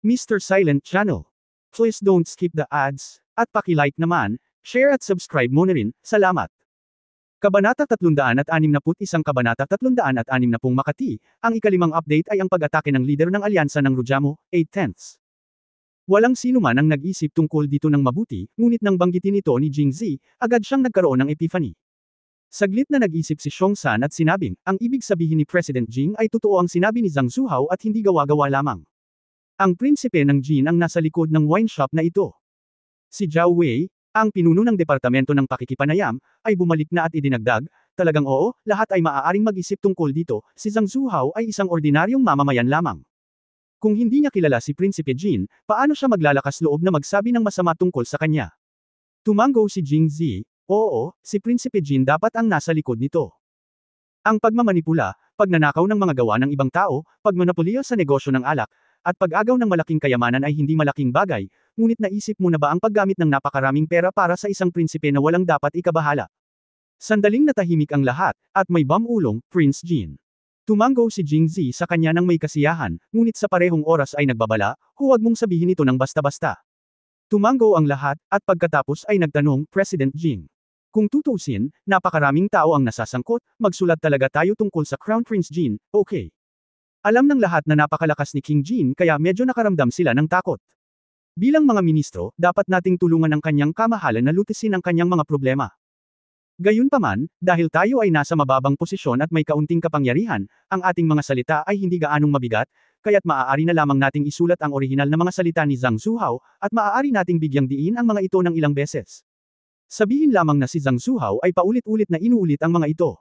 Mr. Silent Channel. Please don't skip the ads, at paki-like naman, share at subscribe mo na rin, salamat. Kabanata 361 Kabanata 360 Makati, ang ikalimang update ay ang pag-atake ng leader ng alyansa ng Rojamo, 8/10. Walang sino man ang nag-isip tungkol dito ng mabuti, ngunit nang banggitin ito ni Jing Zi, agad siyang nagkaroon ng epiphany. Saglit na nag-isip si Xiong San at sinabing, ang ibig sabihin ni President Jing ay totoo ang sinabi ni Zhang Zuhao at hindi gawa-gawa lamang. Ang prinsipe ng Jin ang nasa likod ng wine shop na ito. Si Zhao Wei, ang pinuno ng Departamento ng Pakikipanayam, ay bumalik na at idinagdag, talagang oo, lahat ay maaaring mag-isip tungkol dito, si Zhang Zuhao ay isang ordinaryong mamamayan lamang. Kung hindi niya kilala si Prinsipe Jin, paano siya maglalakas loob na magsabi ng masama tungkol sa kanya? Tumango si Jing Zi, oo, si Prinsipe Jin dapat ang nasa likod nito. Ang pagmamanipula, pagnanakaw ng mga gawa ng ibang tao, pagmonopolyo sa negosyo ng alak, at pag-agaw ng malaking kayamanan ay hindi malaking bagay, ngunit naisip mo na ba ang paggamit ng napakaraming pera para sa isang prinsipe na walang dapat ikabahala? Sandaling natahimik ang lahat, at may bamulong, Prince Jin. Tumango si Jing Zi sa kanya ng may kasiyahan, ngunit sa parehong oras ay nagbabala, huwag mong sabihin ito ng basta-basta. Tumango ang lahat, at pagkatapos ay nagtanong, President Jing. Kung tutuusin, napakaraming tao ang nasasangkot, magsulat talaga tayo tungkol sa Crown Prince Jin, okay. Alam ng lahat na napakalakas ni King Jin kaya medyo nakaramdam sila ng takot. Bilang mga ministro, dapat nating tulungan ang kanyang kamahalan na lutisin ang kanyang mga problema. Gayunpaman, dahil tayo ay nasa mababang posisyon at may kaunting kapangyarihan, ang ating mga salita ay hindi gaanong mabigat, kaya't maaari na lamang nating isulat ang orihinal na mga salita ni Zhang Zuhao, at maaari nating bigyang diin ang mga ito ng ilang beses. Sabihin lamang na si Zhang Zuhao ay paulit-ulit na inuulit ang mga ito.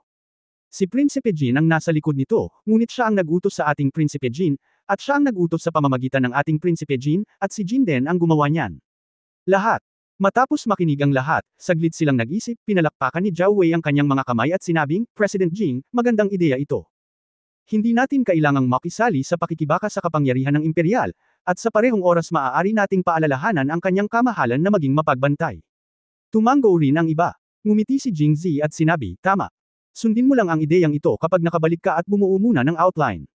Si Prinsipe Jin ang nasa likod nito, ngunit siya ang nag-utos sa ating Prinsipe Jin, at siya ang nag-utos sa pamamagitan ng ating Prinsipe Jin, at si Jin din ang gumawa niyan. Lahat. Matapos makinig ang lahat, saglit silang nag-isip, pinalakpakan ni Zhao Wei ang kanyang mga kamay at sinabing, President Jing, magandang ideya ito. Hindi natin kailangang makisali sa pakikibaka sa kapangyarihan ng imperial, at sa parehong oras maaari nating paalalahanan ang kanyang kamahalan na maging mapagbantay. Tumango rin ang iba. Ngumiti si Jing Zi at sinabi, tama. Sundin mo lang ang ideyang ito kapag nakabalik ka at bumuo muna ng outline.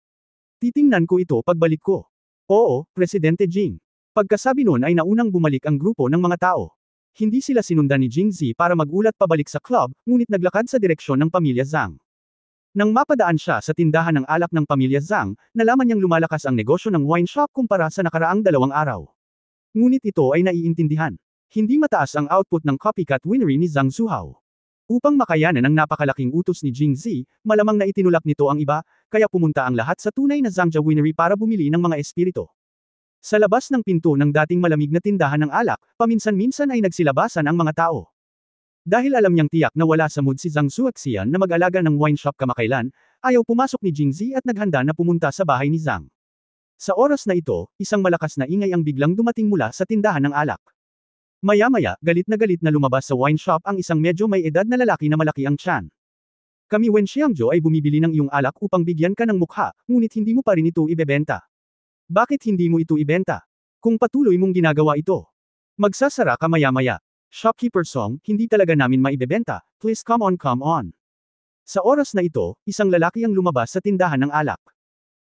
Titingnan ko ito pagbalik ko. Oo, Presidente Jing. Pagkasabi nun ay naunang bumalik ang grupo ng mga tao. Hindi sila sinundan ni Jing Zi para magulat pabalik sa club, ngunit naglakad sa direksyon ng pamilya Zhang. Nang mapadaan siya sa tindahan ng alak ng pamilya Zhang, nalaman niyang lumalakas ang negosyo ng wine shop kumpara sa nakaraang 2 araw. Ngunit ito ay naiintindihan. Hindi mataas ang output ng copycat winery ni Zhang Zuhao. Upang makayanan ang napakalaking utos ni Jing Zi, malamang na itinulak nito ang iba, kaya pumunta ang lahat sa tunay na Zhangja Winery para bumili ng mga espirito. Sa labas ng pinto ng dating malamig na tindahan ng alak, paminsan-minsan ay nagsilabasan ang mga tao. Dahil alam niyang tiyak na wala sa mood si Zhang Zuoxian na mag-alaga ng wine shop kamakailan, ayaw pumasok ni Jing Zi at naghanda na pumunta sa bahay ni Zhang. Sa oras na ito, isang malakas na ingay ang biglang dumating mula sa tindahan ng alak. Maya-maya, galit na lumabas sa wine shop ang isang medyo may edad na lalaki na malaki ang tiyan. Kami Wen Xiangzhou ay bumibili ng iyong alak upang bigyan ka ng mukha, ngunit hindi mo pa rin ito ibebenta. Bakit hindi mo ito ibenta? Kung patuloy mong ginagawa ito, magsasara ka maya-maya. Shopkeeper Song, hindi talaga namin maibebenta, please come on. Sa oras na ito, isang lalaki ang lumabas sa tindahan ng alak.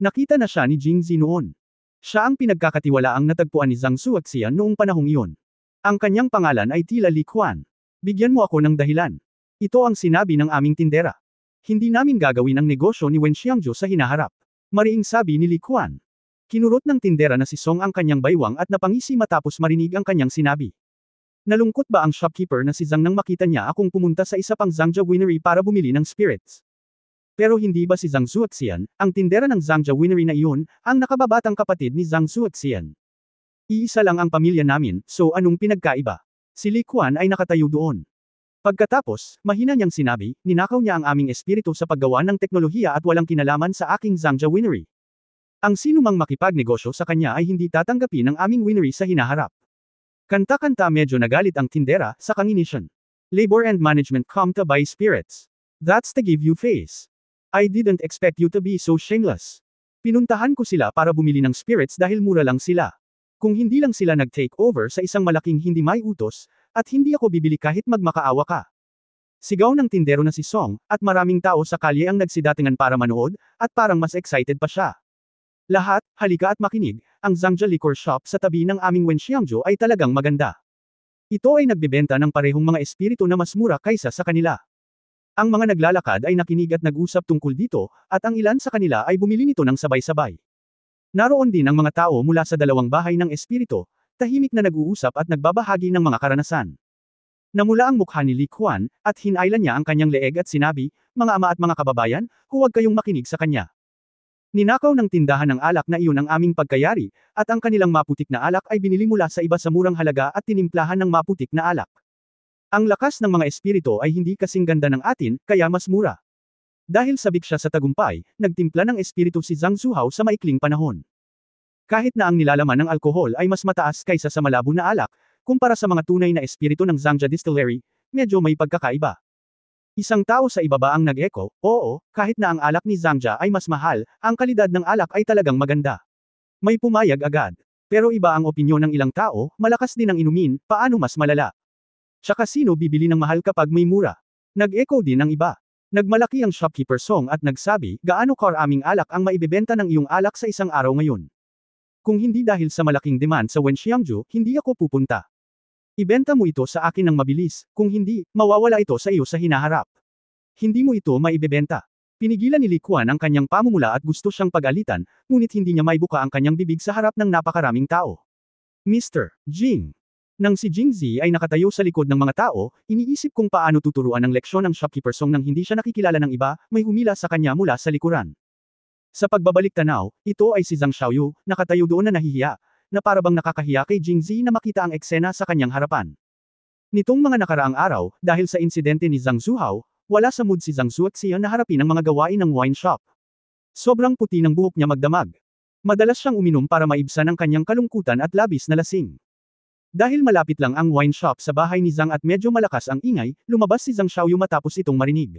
Nakita na siya ni Jing Zi noon. Siya ang pinagkakatiwalaang natagpuan ni Zhang Zuoxian noong panahong iyon. Ang kanyang pangalan ay tila Li Quan. Bigyan mo ako ng dahilan. Ito ang sinabi ng aming tindera. Hindi namin gagawin ang negosyo ni Wen Xiangzhou sa hinaharap. Mariing sabi ni Li Quan. Kinurot ng tindera na si Song ang kanyang baywang at napangisi matapos marinig ang kanyang sinabi. Nalungkot ba ang shopkeeper na si Zhang nang makita niya akong pumunta sa isa pang Zhangja Winery para bumili ng spirits? Pero hindi ba si Zhang Zuoxian, ang tindera ng Zhangja Winery na iyon, ang nakababatang kapatid ni Zhang Zuoxian? Iisa lang ang pamilya namin, so anong pinagkaiba? Si Li Quan ay nakatayo doon. Pagkatapos, mahina niyang sinabi, ninakaw niya ang aming espiritu sa paggawa ng teknolohiya at walang kinalaman sa aking Zhangja Winery. Ang sinumang makipagnegosyo sa kanya ay hindi tatanggapin ang aming winery sa hinaharap. Kanta-kanta medyo nagalit ang tindera sa kanginisyon. Labor and management come to buy spirits. That's the give you face. I didn't expect you to be so shameless. Pinuntahan ko sila para bumili ng spirits dahil mura lang sila. Kung hindi lang sila nag-take over sa isang malaking hindi may utos, at hindi ako bibili kahit magmakaawa ka. Sigaw ng tindero na si Song, at maraming tao sa kalye ang nagsidatingan para manood, at parang mas excited pa siya. Lahat, halika at makinig, ang Zhangja Liquor Shop sa tabi ng aming Wenxiangju ay talagang maganda. Ito ay nagbebenta ng parehong mga espiritu na mas mura kaysa sa kanila. Ang mga naglalakad ay nakinig at nag-usap tungkol dito, at ang ilan sa kanila ay bumili nito ng sabay-sabay. Naroon din ang mga tao mula sa dalawang bahay ng espiritu, tahimik na nag-uusap at nagbabahagi ng mga karanasan. Namula ang mukha ni Li Quan, at hinailan niya ang kanyang leeg at sinabi, "Mga ama at mga kababayan, huwag kayong makinig sa kanya. Ninakaw ng tindahan ng alak na iyon ang aming pagkayari, at ang kanilang maputik na alak ay binili mula sa iba sa murang halaga at tinimplahan ng maputik na alak. Ang lakas ng mga espiritu ay hindi kasing ganda ng atin, kaya mas mura." Dahil sabik siya sa tagumpay, nagtimpla ng espiritu si Zhang Zuhao sa maikling panahon. Kahit na ang nilalaman ng alkohol ay mas mataas kaysa sa malabo na alak, kumpara sa mga tunay na espiritu ng Zhangja Distillery, medyo may pagkakaiba. Isang tao sa ibaba ang nag-echo, "Oo, kahit na ang alak ni Zhangja ay mas mahal, ang kalidad ng alak ay talagang maganda." May pumayag agad. Pero iba ang opinyon ng ilang tao, malakas din ang inumin, paano mas malala? Tsaka sino bibili ng mahal kapag may mura? Nag-echo din ang iba. Nagmalaki ang shopkeeper Song at nagsabi, "Gaano karaming alak ang maibebenta ng iyong alak sa isang araw ngayon? Kung hindi dahil sa malaking demand sa Wenxiangju, hindi ako pupunta. Ibenta mo ito sa akin ng mabilis, kung hindi, mawawala ito sa iyo sa hinaharap. Hindi mo ito maibebenta." Pinigilan ni Li Quan ang kanyang pamumula at gusto siyang pag-alitan, ngunit hindi niya maibuka ang kanyang bibig sa harap ng napakaraming tao. Mr. Jing. Nang si Jingzi ay nakatayo sa likod ng mga tao, iniisip kung paano tuturuan ng leksyon ng shopkeeper Song nang hindi siya nakikilala ng iba, may humila sa kanya mula sa likuran. Sa pagbabalik tanaw, ito ay si Zhang Xiaoyu, nakatayo doon na nahihiya, na parabang nakakahiya kay Jingzi na makita ang eksena sa kanyang harapan. Nitong mga nakaraang araw, dahil sa insidente ni Zhang Zuhao, wala sa mood si Zhang Zuoxian na harapin ang mga gawain ng wine shop. Sobrang puti ng buhok niya magdamag. Madalas siyang uminom para maibsan ang kanyang kalungkutan at labis na lasing. Dahil malapit lang ang wine shop sa bahay ni Zhang at medyo malakas ang ingay, lumabas si Zhang Xiaoyu matapos itong marinig.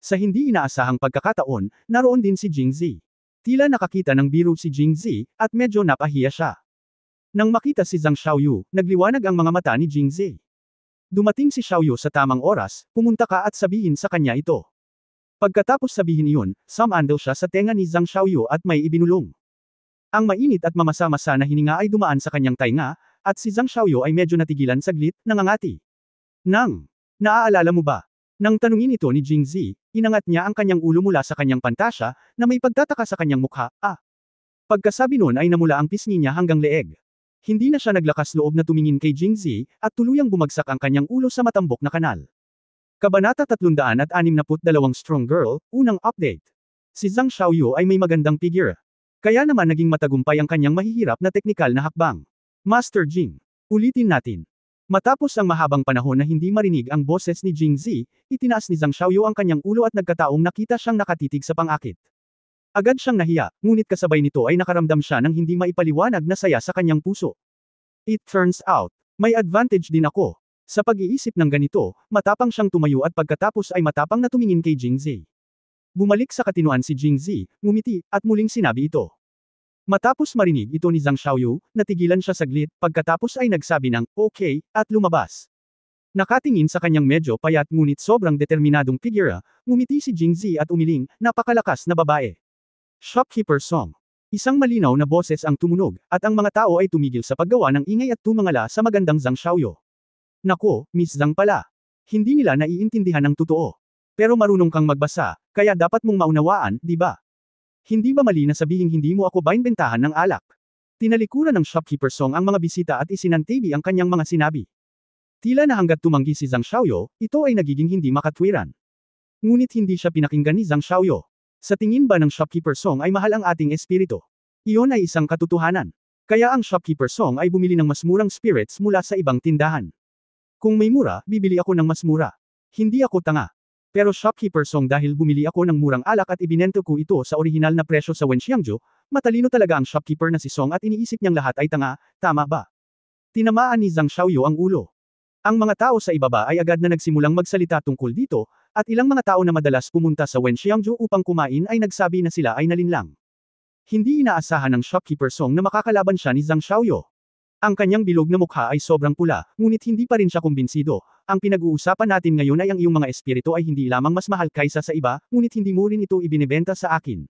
Sa hindi inaasahang pagkakataon, naroon din si Jingzi. Tila nakakita ng biro si Jingzi, at medyo napahiya siya. Nang makita si Zhang Xiaoyu, nagliwanag ang mga mata ni Jingzi. Dumating si Xiaoyu sa tamang oras, pumunta ka at sabihin sa kanya ito. Pagkatapos sabihin iyon, sumandal siya sa tenga ni Zhang Xiaoyu at may ibinulong. Ang mainit at mamasa-masa na hininga ay dumaan sa kanyang tainga, at si Zhang Xiaoyu ay medyo natigilan saglit, nangangati. Naaalala mo ba? Nang tanungin ito ni Jingzi, inangat niya ang kanyang ulo mula sa kanyang pantasya, na may pagtataka sa kanyang mukha, Pagkasabi nun ay namula ang pisngi niya hanggang leeg. Hindi na siya naglakas loob na tumingin kay Jingzi, at tuluyang bumagsak ang kanyang ulo sa matambok na kanal. Kabanata 362 Strong Girl, unang update. Si Zhang Xiaoyu ay may magandang figure. Kaya naman naging matagumpay ang kanyang mahihirap na teknikal na hakbang. Master Jing. Ulitin natin. Matapos ang mahabang panahon na hindi marinig ang boses ni Jingzi, itinaas ni Zhang Xiaoyu ang kanyang ulo at nagkataong nakita siyang nakatitig sa pangakit. Agad siyang nahiya, ngunit kasabay nito ay nakaramdam siya ng hindi maipaliwanag na saya sa kanyang puso. It turns out, may advantage din ako. Sa pag-iisip ng ganito, matapang siyang tumayo at pagkatapos ay matapang na tumingin kay Jingzi. Bumalik sa katinuan si Jingzi, ngumiti, at muling sinabi ito. Matapos marinig ito ni Zhang Xiaoyu, natigilan siya saglit, pagkatapos ay nagsabi ng, "Okay," at lumabas. Nakatingin sa kanyang medyo payat ngunit sobrang determinadong figura, ngumiti si Jingzi at umiling, "Napakalakas na babae." Shopkeeper Song. Isang malinaw na boses ang tumunog, at ang mga tao ay tumigil sa paggawa ng ingay at tumangala sa magandang Zhang Xiaoyu. Nako, Miss Zhang pala. Hindi nila naiintindihan ang totoo. Pero marunong kang magbasa, kaya dapat mong maunawaan, di ba? Hindi ba mali na sabihing hindi mo ako bainbentahan ng alak? Tinalikuran ng shopkeeper Song ang mga bisita at isinantabi ang kanyang mga sinabi. Tila na hanggat tumanggi si Zhang Xiaoyu, ito ay nagiging hindi makatwiran. Ngunit hindi siya pinakinggan ni Zhang Xiaoyu. Sa tingin ba ng shopkeeper Song ay mahal ang ating espiritu? Iyon ay isang katotohanan. Kaya ang shopkeeper Song ay bumili ng mas murang spirits mula sa ibang tindahan. Kung may mura, bibili ako ng mas mura. Hindi ako tanga. Pero shopkeeper Song dahil bumili ako ng murang alak at ibinento ko ito sa orihinal na presyo sa Wenxiangju, matalino talaga ang shopkeeper na si Song at iniisip niyang lahat ay tanga, tama ba? Tinamaan ni Zhang Xiaoyu ang ulo. Ang mga tao sa ibaba ay agad na nagsimulang magsalita tungkol dito, at ilang mga tao na madalas pumunta sa Wenxiangju upang kumain ay nagsabi na sila ay nalinlang. Hindi inaasahan ng shopkeeper Song na makakalaban siya ni Zhang Xiaoyu. Ang kanyang bilog na mukha ay sobrang pula, ngunit hindi pa rin siya kumbinsido. Ang pinag-uusapan natin ngayon ay ang iyong mga espiritu ay hindi lamang mas mahal kaysa sa iba, ngunit hindi mo rin ito ibinebenta sa akin.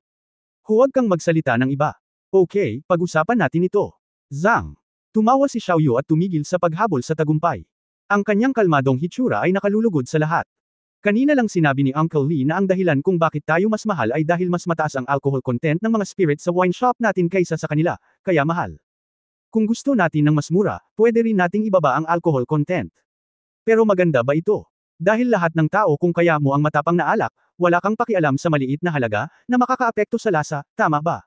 Huwag kang magsalita ng iba. Okay, pag-usapan natin ito. Zhang. Tumawa si Xiaoyu at tumigil sa paghabol sa tagumpay. Ang kanyang kalmadong hitsura ay nakalulugod sa lahat. Kanina lang sinabi ni Uncle Lee na ang dahilan kung bakit tayo mas mahal ay dahil mas mataas ang alcohol content ng mga spirit sa wine shop natin kaysa sa kanila, kaya mahal. Kung gusto natin ng mas mura, pwede rin nating ibaba ang alcohol content. Pero maganda ba ito? Dahil lahat ng tao kung kaya mo ang matapang na alak, wala kang pakialam sa maliit na halaga, na makakaapekto sa lasa, tama ba?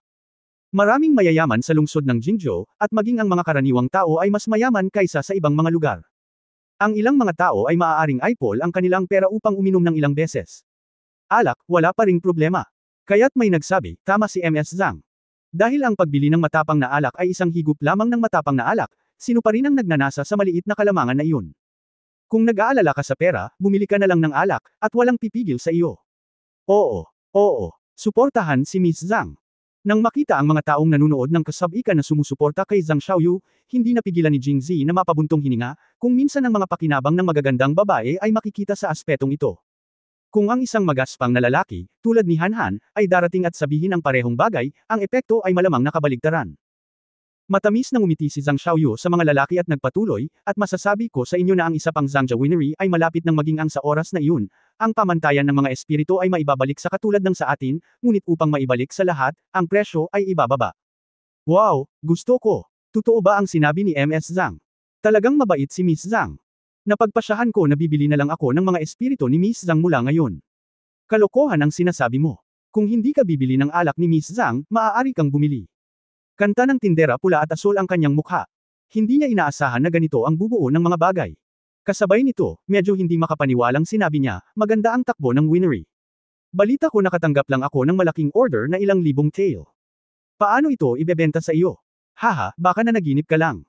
Maraming mayayaman sa lungsod ng Jingzhou, at maging ang mga karaniwang tao ay mas mayaman kaysa sa ibang mga lugar. Ang ilang mga tao ay maaaring eyeball ang kanilang pera upang uminom ng ilang beses. Alak, wala pa ring problema. Kaya't may nagsabi, tama si MS Zhang. Dahil ang pagbili ng matapang na alak ay isang higop lamang ng matapang na alak, sino pa rin ang nagnanasa sa maliit na kalamangan na iyon? Kung nag-aalala ka sa pera, bumili ka na lang ng alak, at walang pipigil sa iyo. Oo. Suportahan si Miss Zhang. Nang makita ang mga taong nanunood ng kasab-ikan na sumusuporta kay Zhang Xiaoyu, hindi napigilan ni Jingzi na mapabuntong hininga, kung minsan ang mga pakinabang ng magagandang babae ay makikita sa aspetong ito. Kung ang isang magaspang na lalaki, tulad ni Han Han, ay darating at sabihin ang parehong bagay, ang epekto ay malamang nakabaligtaran. Matamis na ngumiti si Zhang Xiaoyu sa mga lalaki at nagpatuloy, at masasabi ko sa inyo na ang isa pang Zhangja Winery ay malapit nang maging ang sa oras na iyon. Ang pamantayan ng mga espiritu ay maibabalik sa katulad ng sa atin, ngunit upang maibalik sa lahat, ang presyo ay ibababa. Wow, gusto ko. Totoo ba ang sinabi ni MS Zhang? Talagang mabait si Miss Zhang. Napagpasyahan ko na bibili na lang ako ng mga espiritu ni Miss Zhang mula ngayon. Kalokohan ang sinasabi mo. Kung hindi ka bibili ng alak ni Miss Zhang, maaari kang bumili. Kanta ng tindera, pula at asul ang kanyang mukha. Hindi niya inaasahan na ganito ang bubuo ng mga bagay. Kasabay nito, medyo hindi makapaniwalang sinabi niya, maganda ang takbo ng winery. Balita ko nakatanggap lang ako ng malaking order na ilang libong tail. Paano ito ibebenta sa iyo? Haha, baka nanaginip ka lang.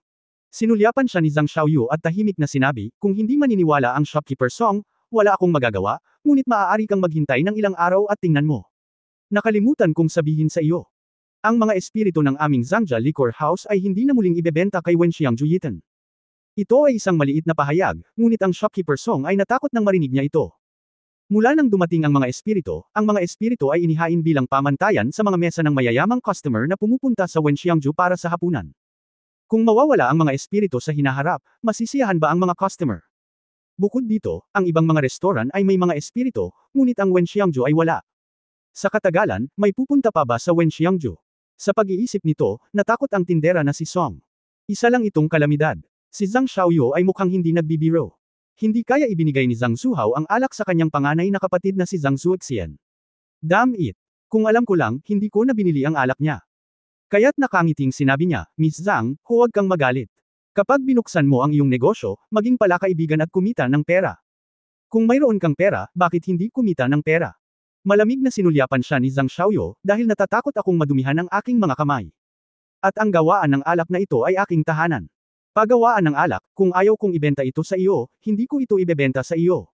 Sinulyapan siya ni Zhang Xiaoyu at tahimik na sinabi, kung hindi maniniwala ang shopkeeper Song, wala akong magagawa, ngunit maaari kang maghintay ng ilang araw at tingnan mo. Nakalimutan kong sabihin sa iyo. Ang mga espiritu ng aming Zhangja Liquor House ay hindi na muling ibebenta kay Wen Xiangjuyitan. Ito ay isang maliit na pahayag, ngunit ang shopkeeper Song ay natakot nang marinig niya ito. Mula nang dumating ang mga espiritu ay inihain bilang pamantayan sa mga mesa ng mayayamang customer na pumupunta sa Wen Xiangju para sa hapunan. Kung mawawala ang mga espiritu sa hinaharap, masisiyahan ba ang mga customer? Bukod dito, ang ibang mga restoran ay may mga espiritu, ngunit ang Wen Xiangju ay wala. Sa katagalan, may pupunta pa ba sa Wen Xiangju? Sa pag-iisip nito, natakot ang tindera na si Song. Isa lang itong kalamidad. Si Zhang Xiaoyu ay mukhang hindi nagbibiro. Hindi kaya ibinigay ni Zhang Zuhao ang alak sa kanyang panganay na kapatid na si Zhang Zuoxian. Damn it! Kung alam ko lang, hindi ko na binili ang alak niya. Kaya't nakangiting sinabi niya, Miss Zhang, huwag kang magalit. Kapag binuksan mo ang iyong negosyo, maging palakaibigan at kumita ng pera. Kung mayroon kang pera, bakit hindi kumita ng pera? Malamig na sinulyapan siya ni Zhang Xiaoyu, dahil natatakot akong madumihan ang aking mga kamay. At ang gawaan ng alak na ito ay aking tahanan. Pagawaan ng alak, kung ayaw kong ibenta ito sa iyo, hindi ko ito ibebenta sa iyo.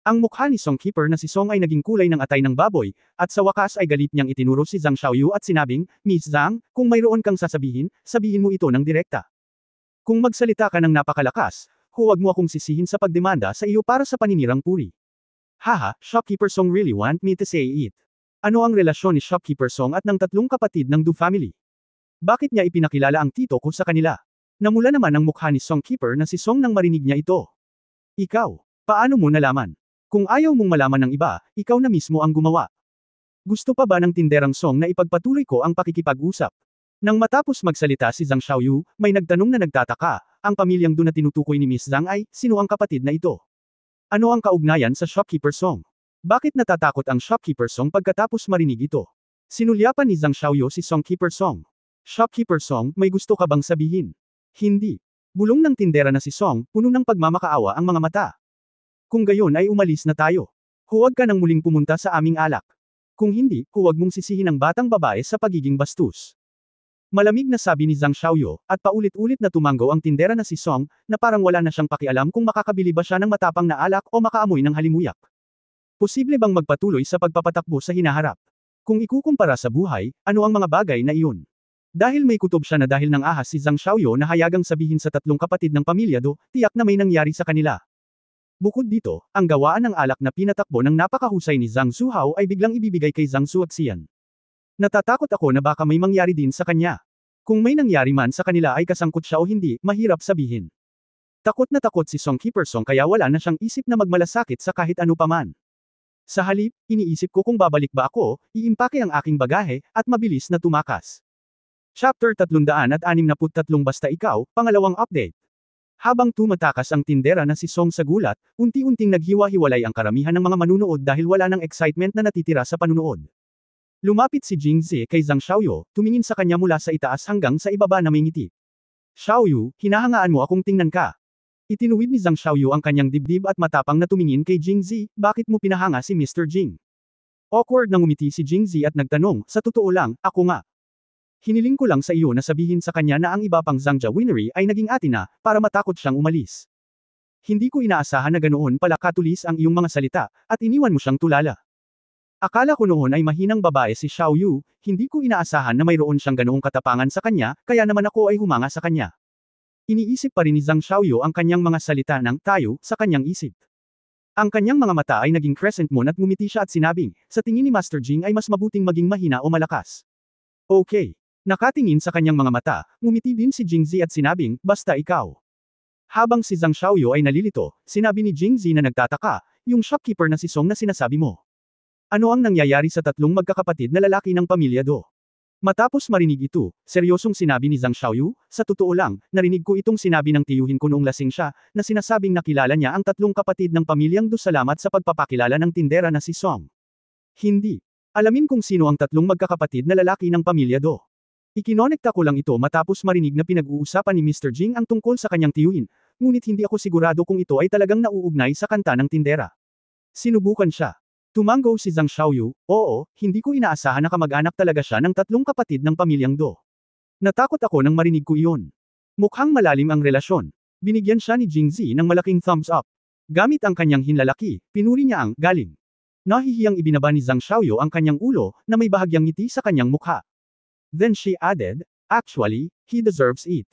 Ang mukha ni Songkeeper na si Song ay naging kulay ng atay ng baboy, at sa wakas ay galit niyang itinuro si Zhang Xiaoyu at sinabing, Miss Zhang, kung mayroon kang sasabihin, sabihin mo ito ng direkta. Kung magsalita ka ng napakalakas, huwag mo akong sisihin sa pagdemanda sa iyo para sa paninirang puri. Haha, Shopkeeper Song really want me to say it. Ano ang relasyon ni Shopkeeper Song at ng tatlong kapatid ng Du family? Bakit niya ipinakilala ang tito ko sa kanila? Namula naman ang mukha ni Songkeeper na si Song nang marinig niya ito. Ikaw, paano mo nalaman? Kung ayaw mong malaman ng iba, ikaw na mismo ang gumawa. Gusto pa ba ng tinderang Song na ipagpatuloy ko ang pakikipag-usap? Nang matapos magsalita si Zhang Xiaoyu, may nagtanong na nagtataka, ang pamilyang Do na tinutukoy ni Miss Zhang ay, sino ang kapatid na ito? Ano ang kaugnayan sa Shopkeeper Song? Bakit natatakot ang Shopkeeper Song pagkatapos marinig ito? Sinulyapan ni Zhang Xiaoyu si Songkeeper Song. Shopkeeper Song, may gusto ka bang sabihin? Hindi. Bulong ng tindera na si Song, puno ng pagmamakaawa ang mga mata. Kung gayon ay umalis na tayo. Huwag ka nang muling pumunta sa aming alak. Kung hindi, huwag mong sisihin ang batang babae sa pagiging bastos. Malamig na sabi ni Zhang Xiaoyu, at paulit-ulit na tumango ang tindera na si Song, na parang wala na siyang pakialam kung makakabili ba siya ng matapang na alak o makaamoy ng halimuyak. Posible bang magpatuloy sa pagpapatakbo sa hinaharap? Kung ikukumpara sa buhay, ano ang mga bagay na iyon? Dahil may kutob siya na dahil ng ahas si Zhang Xiaoyu na hayagang sabihin sa tatlong kapatid ng pamilya Do, tiyak na may nangyari sa kanila. Bukod dito, ang gawaan ng alak na pinatakbo ng napakahusay ni Zhang Zuhao ay biglang ibibigay kay Zhang Zuoxian. Natatakot ako na baka may mangyari din sa kanya. Kung may nangyari man sa kanila ay kasangkot siya o hindi, mahirap sabihin. Takot na takot si Song Kipersong kaya wala na siyang isip na magmalasakit sa kahit ano paman. Sa halip, iniisip ko kung babalik ba ako, iimpake ang aking bagahe, at mabilis na tumakas. Chapter 363 Basta Ikaw, pangalawang update. Habang tumatakas ang tindera na si Song sa gulat, unti-unting naghiwa-hiwalay ang karamihan ng mga manunood dahil wala ng excitement na natitira sa panunood. Lumapit si Jingzi kay Zhang Xiaoyu, tumingin sa kanya mula sa itaas hanggang sa ibaba na may ngiti. Xiaoyu, hinahangaan mo akong tingnan ka. Itinuwid ni Zhang Xiaoyu ang kanyang dibdib at matapang na tumingin kay Jingzi, bakit mo pinahanga si Mr. Jing? Awkward na ngumiti si Jingzi at nagtanong, sa totoo lang, ako nga. Hiniling ko lang sa iyo na sabihin sa kanya na ang iba pang Zhangja Winery ay naging atin na, para matakot siyang umalis. Hindi ko inaasahan na ganoon pala katulis ang iyong mga salita, at iniwan mo siyang tulala. Akala ko noon ay mahinang babae si Xiaoyu, hindi ko inaasahan na mayroon siyang ganoong katapangan sa kanya, kaya naman ako ay humanga sa kanya. Iniisip pa rin ni Zhang Xiaoyu ang kanyang mga salita ng tayo sa kanyang isip. Ang kanyang mga mata ay naging crescent moon at ngumiti siya at sinabing, sa tingin ni Master Jing ay mas mabuting maging mahina o malakas. Okay. Nakatingin sa kanyang mga mata, ngumiti din si Jingzi at sinabing, basta ikaw. Habang si Zhang Xiaoyu ay nalilito, sinabi ni Jingzi na nagtataka, yung shopkeeper na si Song na sinasabi mo. Ano ang nangyayari sa tatlong magkakapatid na lalaki ng pamilya Do? Matapos marinig ito, seryosong sinabi ni Zhang Xiaoyu, sa totoo lang, narinig ko itong sinabi ng tiyuhin ko noong lasing siya, na sinasabing nakilala niya ang tatlong kapatid ng pamilyang Do salamat sa pagpapakilala ng tindera na si Song. Hindi. Alamin kung sino ang tatlong magkakapatid na lalaki ng pamilya Do. Ikinonekta ko lang ito matapos marinig na pinag-uusapan ni Mr. Jing ang tungkol sa kanyang tiyuhin, ngunit hindi ako sigurado kung ito ay talagang nauugnay sa kanta ng tindera. Sinubukan siya. Tumango si Zhang Xiaoyu, oo, hindi ko inaasahan na kamag-anak talaga siya ng tatlong kapatid ng pamilyang Do. Natakot ako nang marinig ko iyon. Mukhang malalim ang relasyon. Binigyan siya ni Jingzi ng malaking thumbs up. Gamit ang kanyang hinlalaki, pinuri niya ang galing. Nahihiyang ibinaba ni Zhang Xiaoyu ang kanyang ulo, na may bahagyang ngiti sa kanyang mukha. Then she added, actually, he deserves it.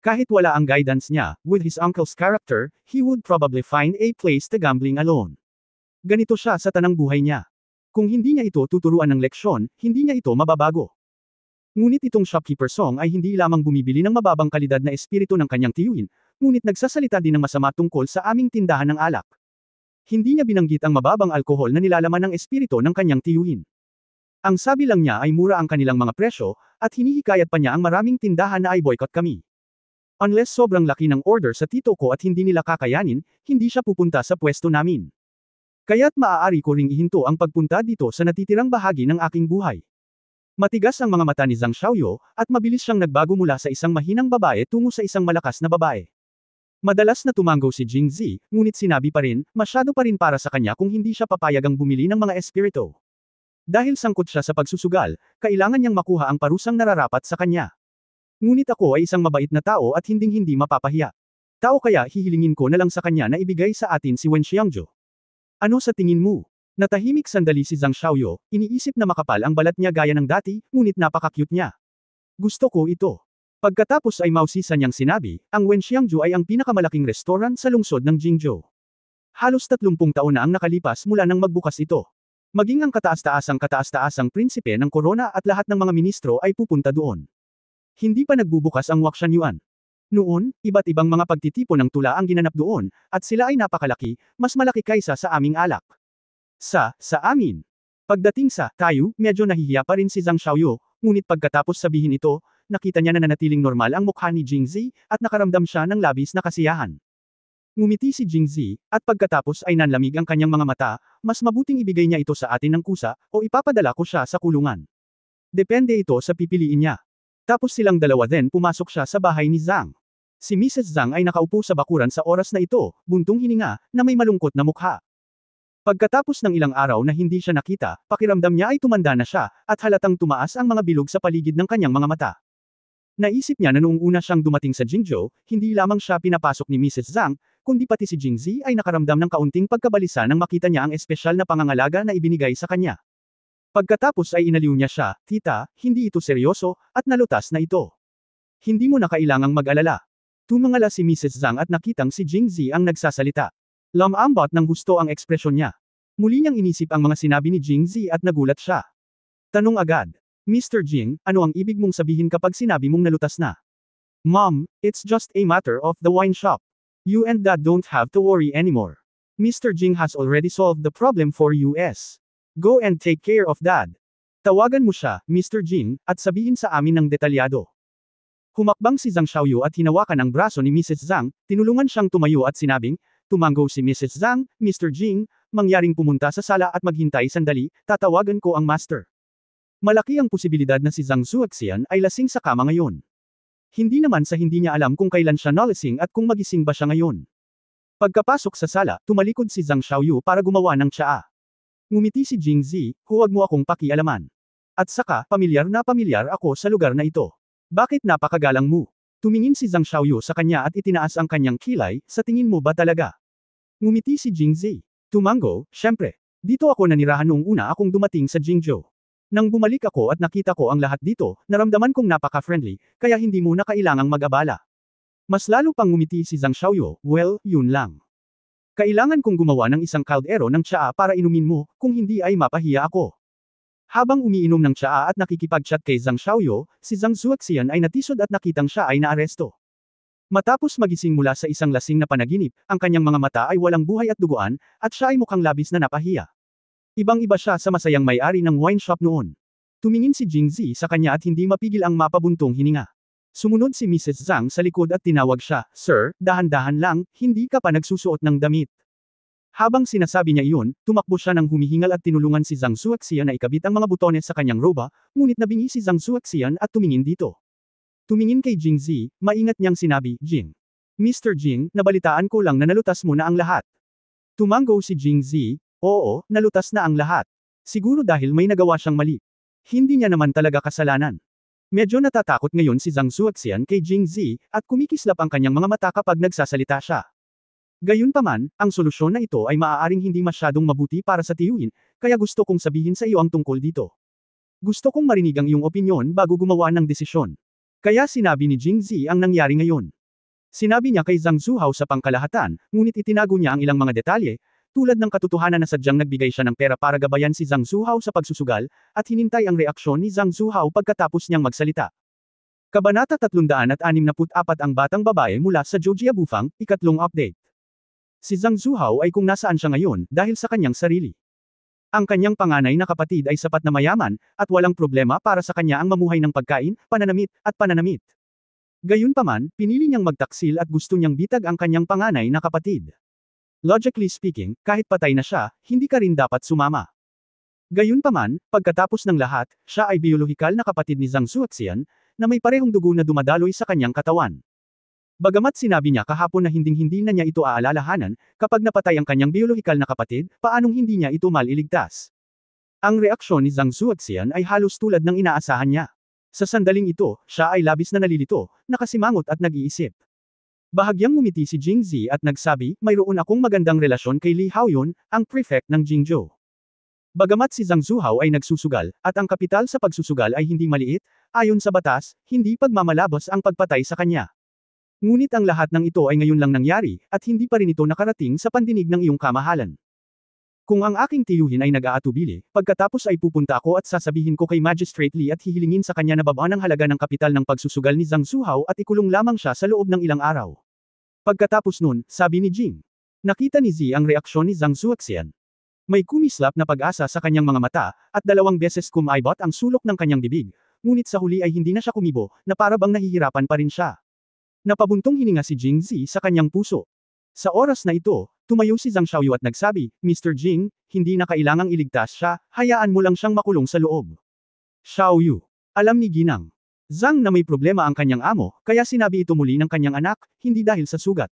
Kahit wala ang guidance niya, with his uncle's character, he would probably find a place to gambling alone. Ganito siya sa tanang buhay niya. Kung hindi niya ito tuturuan ng leksyon, hindi niya ito mababago. Ngunit itong shopkeeper Song ay hindi lamang bumibili ng mababang kalidad na espiritu ng kanyang tiyuhin, ngunit nagsasalita din ng masama tungkol sa aming tindahan ng alak. Hindi niya binanggit ang mababang alkohol na nilalaman ng espiritu ng kanyang tiyuhin. Ang sabi lang niya ay mura ang kanilang mga presyo, at hinihikayat pa niya ang maraming tindahan na ay boycott kami. Unless sobrang laki ng order sa tito ko at hindi nila kakayanin, hindi siya pupunta sa pwesto namin. Kaya't maaari ko ring ihinto ang pagpunta dito sa natitirang bahagi ng aking buhay. Matigas ang mga mata ni Zhang Xiaoyu, at mabilis siyang nagbago mula sa isang mahinang babae tungo sa isang malakas na babae. Madalas na tumango si Jingzi, ngunit sinabi pa rin, masyado pa rin para sa kanya kung hindi siya papayagang bumili ng mga espiritu. Dahil sangkot siya sa pagsusugal, kailangan niyang makuha ang parusang nararapat sa kanya. Ngunit ako ay isang mabait na tao at hinding-hindi mapapahiya. Tao kaya hihilingin ko na lang sa kanya na ibigay sa atin si Wen Xiangju. Ano sa tingin mo? Natahimik sandali si Zhang Xiaoyu, iniisip na makapal ang balat niya gaya ng dati, ngunit napaka-cute niya. Gusto ko ito. Pagkatapos ay mausisa niyang sinabi, ang Wen Xiangju ay ang pinakamalaking restaurant sa lungsod ng Jingzhou. Halos 30 taon na ang nakalipas mula nang magbukas ito. Maging ang kataas-taasang prinsipe ng korona at lahat ng mga ministro ay pupunta doon. Hindi pa nagbubukas ang Wakshan Noon, iba't ibang mga pagtitipon ng tula ang ginanap doon, at sila ay napakalaki, mas malaki kaysa sa aming alak. Sa amin. Pagdating sa tayo, medyo nahihiya pa rin si Zhang Xiaoyu, ngunit pagkatapos sabihin ito, nakita niya na nanatiling normal ang mukha ni Jingzi, at nakaramdam siya ng labis na kasiyahan. Ngumiti si Jingzi, at pagkatapos ay nanlamig ang kanyang mga mata, mas mabuting ibigay niya ito sa atin ng kusa, o ipapadala ko siya sa kulungan. Depende ito sa pipiliin niya. Tapos silang dalawa then pumasok siya sa bahay ni Zhang. Si Mrs. Zhang ay nakaupo sa bakuran sa oras na ito, buntong hininga, na may malungkot na mukha. Pagkatapos ng ilang araw na hindi siya nakita, pakiramdam niya ay tumanda na siya, at halatang tumaas ang mga bilog sa paligid ng kanyang mga mata. Naisip niya na noong una siyang dumating sa Jingzhou, hindi lamang siya pinapasok ni Mrs. Zhang, kundi pati si Jingzi ay nakaramdam ng kaunting pagkabalisa nang makita niya ang espesyal na pangangalaga na ibinigay sa kanya. Pagkatapos ay inaliw niya siya, tita, hindi ito seryoso, at nalutas na ito. Hindi mo na kailangang mag-alala. Tumangala si Mrs. Zhang at nakitang si Jingzi ang nagsasalita. Lamambot ng gusto ang ekspresyon niya. Muli niyang inisip ang mga sinabi ni Jingzi at nagulat siya. Tanong agad. Mr. Jing, ano ang ibig mong sabihin kapag sinabi mong nalutas na? Mom, it's just a matter of the wine shop. You and Dad don't have to worry anymore. Mr. Jing has already solved the problem for us. Go and take care of Dad. Tawagan mo siya, Mr. Jing, at sabihin sa amin ng detalyado. Humakbang si Zhang Xiaoyu at hinawakan ang braso ni Mrs. Zhang, tinulungan siyang tumayo at sinabing, tumanggo si Mrs. Zhang, Mr. Jing, mangyaring pumunta sa sala at maghintay sandali, tatawagan ko ang master. Malaki ang posibilidad na si Zhang Zuoxian ay lasing sa kama ngayon. Hindi naman sa hindi niya alam kung kailan siya nalasing at kung magising ba siya ngayon. Pagkapasok sa sala, tumalikod si Zhang Xiaoyu para gumawa ng tsaa. Ngumiti si Jing Zi, huwag mo akong pakialaman. At saka, pamilyar ako sa lugar na ito. Bakit napakagalang mo? Tumingin si Zhang Xiaoyu sa kanya at itinaas ang kanyang kilay, sa tingin mo ba talaga? Ngumiti si Jing Zi. Tumango, syempre. Dito ako nanirahan noong una akong dumating sa Jingzhou. Nang bumalik ako at nakita ko ang lahat dito, naramdaman kong napaka-friendly, kaya hindi mo na kailangang mag-abala. Mas lalo pang ngumiti si Zhang Xiaoyu, well, yun lang. Kailangan kong gumawa ng isang kaldero ng tsaa para inumin mo, kung hindi ay mapahiya ako. Habang umiinom ng tsaa at nakikipag-chat kay Zhang Xiaoyu, si Zhang Zuoxian ay natisod at nakitang siya ay naaresto. Matapos magising mula sa isang lasing na panaginip, ang kanyang mga mata ay walang buhay at duguan, at siya ay mukhang labis na napahiya. Ibang-iba siya sa masayang may-ari ng wine shop noon. Tumingin si Jing Zi sa kanya at hindi mapigil ang mapabuntong hininga. Sumunod si Mrs. Zhang sa likod at tinawag siya, Sir, dahan-dahan lang, hindi ka pa nagsusuot ng damit. Habang sinasabi niya iyon, tumakbo siya ng humihingal at tinulungan si Zhang Zuoxian na ikabit ang mga butones sa kanyang roba, ngunit nabingi si Zhang Zuoxian at tumingin dito. Tumingin kay Jing Zi, maingat niyang sinabi, Jing. Mr. Jing, nabalitaan ko lang na nalutas mo na ang lahat. Tumango si Jing Zi, oo, nalutas na ang lahat. Siguro dahil may nagawa siyang mali. Hindi niya naman talaga kasalanan. Medyo natatakot ngayon si Zhang Zuoxian kay Jing Zi, at kumikislap ang kanyang mga mata kapag nagsasalita siya. Gayunpaman, ang solusyon na ito ay maaaring hindi masyadong mabuti para sa tiyuhin, kaya gusto kong sabihin sa iyo ang tungkol dito. Gusto kong marinig ang iyong opinyon bago gumawa ng desisyon. Kaya sinabi ni Jing Zi ang nangyari ngayon. Sinabi niya kay Zhang Zuhao sa pangkalahatan, ngunit itinago niya ang ilang mga detalye, tulad ng katotohanan na sadyang nagbigay siya ng pera para gabayan si Zhang Zuhao sa pagsusugal, at hinintay ang reaksyon ni Zhang Zuhao pagkatapos niyang magsalita. Kabanata 364 ang batang babae mula sa Jojia Bufang, ikatlong update. Si Zhang Zuhao ay kung nasaan siya ngayon, dahil sa kanyang sarili. Ang kanyang panganay na kapatid ay sapat na mayaman, at walang problema para sa kanya ang mamuhay ng pagkain, pananamit, at pananamit. Gayunpaman, pinili niyang magtaksil at gusto niyang bitag ang kanyang panganay na kapatid. Logically speaking, kahit patay na siya, hindi ka rin dapat sumama. Gayunpaman, pagkatapos ng lahat, siya ay biolohikal na kapatid ni Zhang Zuoxian, na may parehong dugo na dumadaloy sa kanyang katawan. Bagamat sinabi niya kahapon na hinding-hindi na niya ito aalalahanan, kapag napatay ang kanyang biolohikal na kapatid, paanong hindi niya ito maliligtas? Ang reaksyon ni Zhang Zuoxian ay halos tulad ng inaasahan niya. Sa sandaling ito, siya ay labis na nalilito, nakasimangot at nag-iisip. Bahagyang ngumiti si Jing Zi at nagsabi, mayroon akong magandang relasyon kay Li Haoyun, ang prefect ng Jingzhou. Bagamat si Zhang Zuhao ay nagsusugal, at ang kapital sa pagsusugal ay hindi maliit, ayon sa batas, hindi pagmamalabos ang pagpatay sa kanya. Ngunit ang lahat ng ito ay ngayon lang nangyari, at hindi pa rin ito nakarating sa pandinig ng iyong kamahalan. Kung ang aking tiyuhin ay nag-aatubili, pagkatapos ay pupunta ako at sasabihin ko kay Magistrate Li at hihilingin sa kanya na babaan ang halaga ng kapital ng pagsusugal ni Zhang Zuhao at ikulong lamang siya sa loob ng ilang araw. Pagkatapos nun, sabi ni Jing. Nakita ni Zi ang reaksyon ni Zhang Zuoxian. May kumislap na pag-asa sa kanyang mga mata, at 2 beses kumaibot ang sulok ng kanyang bibig, ngunit sa huli ay hindi na siya kumibo, na para bang nahihirapan pa rin siya. Napabuntong hininga si Jing Zi sa kanyang puso. Sa oras na ito, tumayo si Zhang Xiaoyu at nagsabi, Mr. Jing, hindi na kailangang iligtas siya, hayaan mo lang siyang makulong sa loob. Xiaoyu. Alam ni Ginang Zhang na may problema ang kanyang amo, kaya sinabi ito muli ng kanyang anak, hindi dahil sa sugat.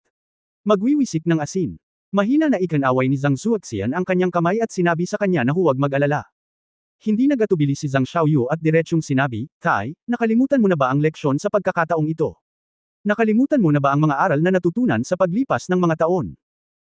Magwiwisik ng asin. Mahina na ikanaway ni Zhang Zuoxian ang kanyang kamay at sinabi sa kanya na huwag mag-alala. Hindi nagatubili si Zhang Xiaoyu at diretsyong sinabi, Tai, nakalimutan mo na ba ang leksyon sa pagkakataong ito? Nakalimutan mo na ba ang mga aral na natutunan sa paglipas ng mga taon?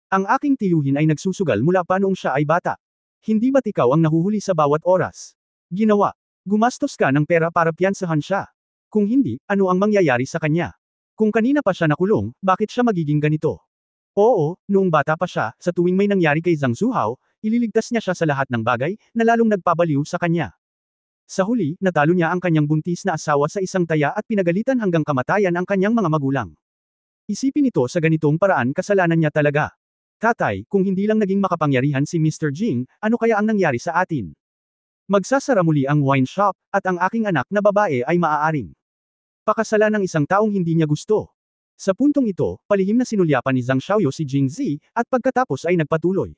Ang aking tiyuhin ay nagsusugal mula pa noong siya ay bata. Hindi ba't ikaw ang nahuhuli sa bawat oras? Ginawa. Gumastos ka ng pera para piyansahan siya. Kung hindi, ano ang mangyayari sa kanya? Kung kanina pa siya nakulong, bakit siya magiging ganito? Oo, noong bata pa siya, sa tuwing may nangyari kay Zhang Zuhao, ililigtas niya siya sa lahat ng bagay, na lalong nagpabaliw sa kanya. Sa huli, natalo niya ang kanyang buntis na asawa sa isang taya at pinagalitan hanggang kamatayan ang kanyang mga magulang. Isipin ito sa ganitong paraan kasalanan niya talaga. Tatay, kung hindi lang naging makapangyarihan si Mr. Jing, ano kaya ang nangyari sa atin? Magsasara muli ang wine shop, at ang aking anak na babae ay maaaring pakasalan ng isang taong hindi niya gusto. Sa puntong ito, palihim na sinulyapan ni Zhang Xiaoyu si Jing Zi, at pagkatapos ay nagpatuloy.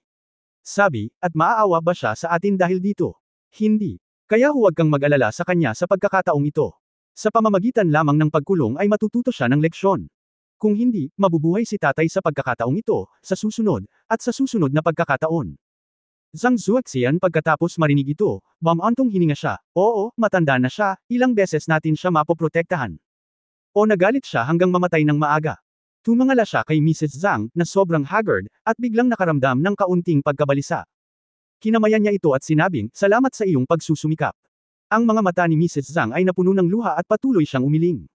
Sabi, at maaawa ba siya sa atin dahil dito? Hindi. Kaya huwag kang mag-alala sa kanya sa pagkakataong ito. Sa pamamagitan lamang ng pagkulong ay matututo siya ng leksyon. Kung hindi, mabubuhay si tatay sa pagkakataong ito, sa susunod, at sa susunod na pagkakataon. Zhang Zuoxian pagkatapos marinig ito, bumantong hininga siya. Oo, matanda na siya, ilang beses natin siya mapoprotektahan. O nagalit siya hanggang mamatay ng maaga. Tumangala siya kay Mrs. Zhang, na sobrang haggard, at biglang nakaramdam ng kaunting pagkabalisa. Kinamayan niya ito at sinabing, salamat sa iyong pagsusumikap. Ang mga mata ni Mrs. Zhang ay napuno ng luha at patuloy siyang umiling.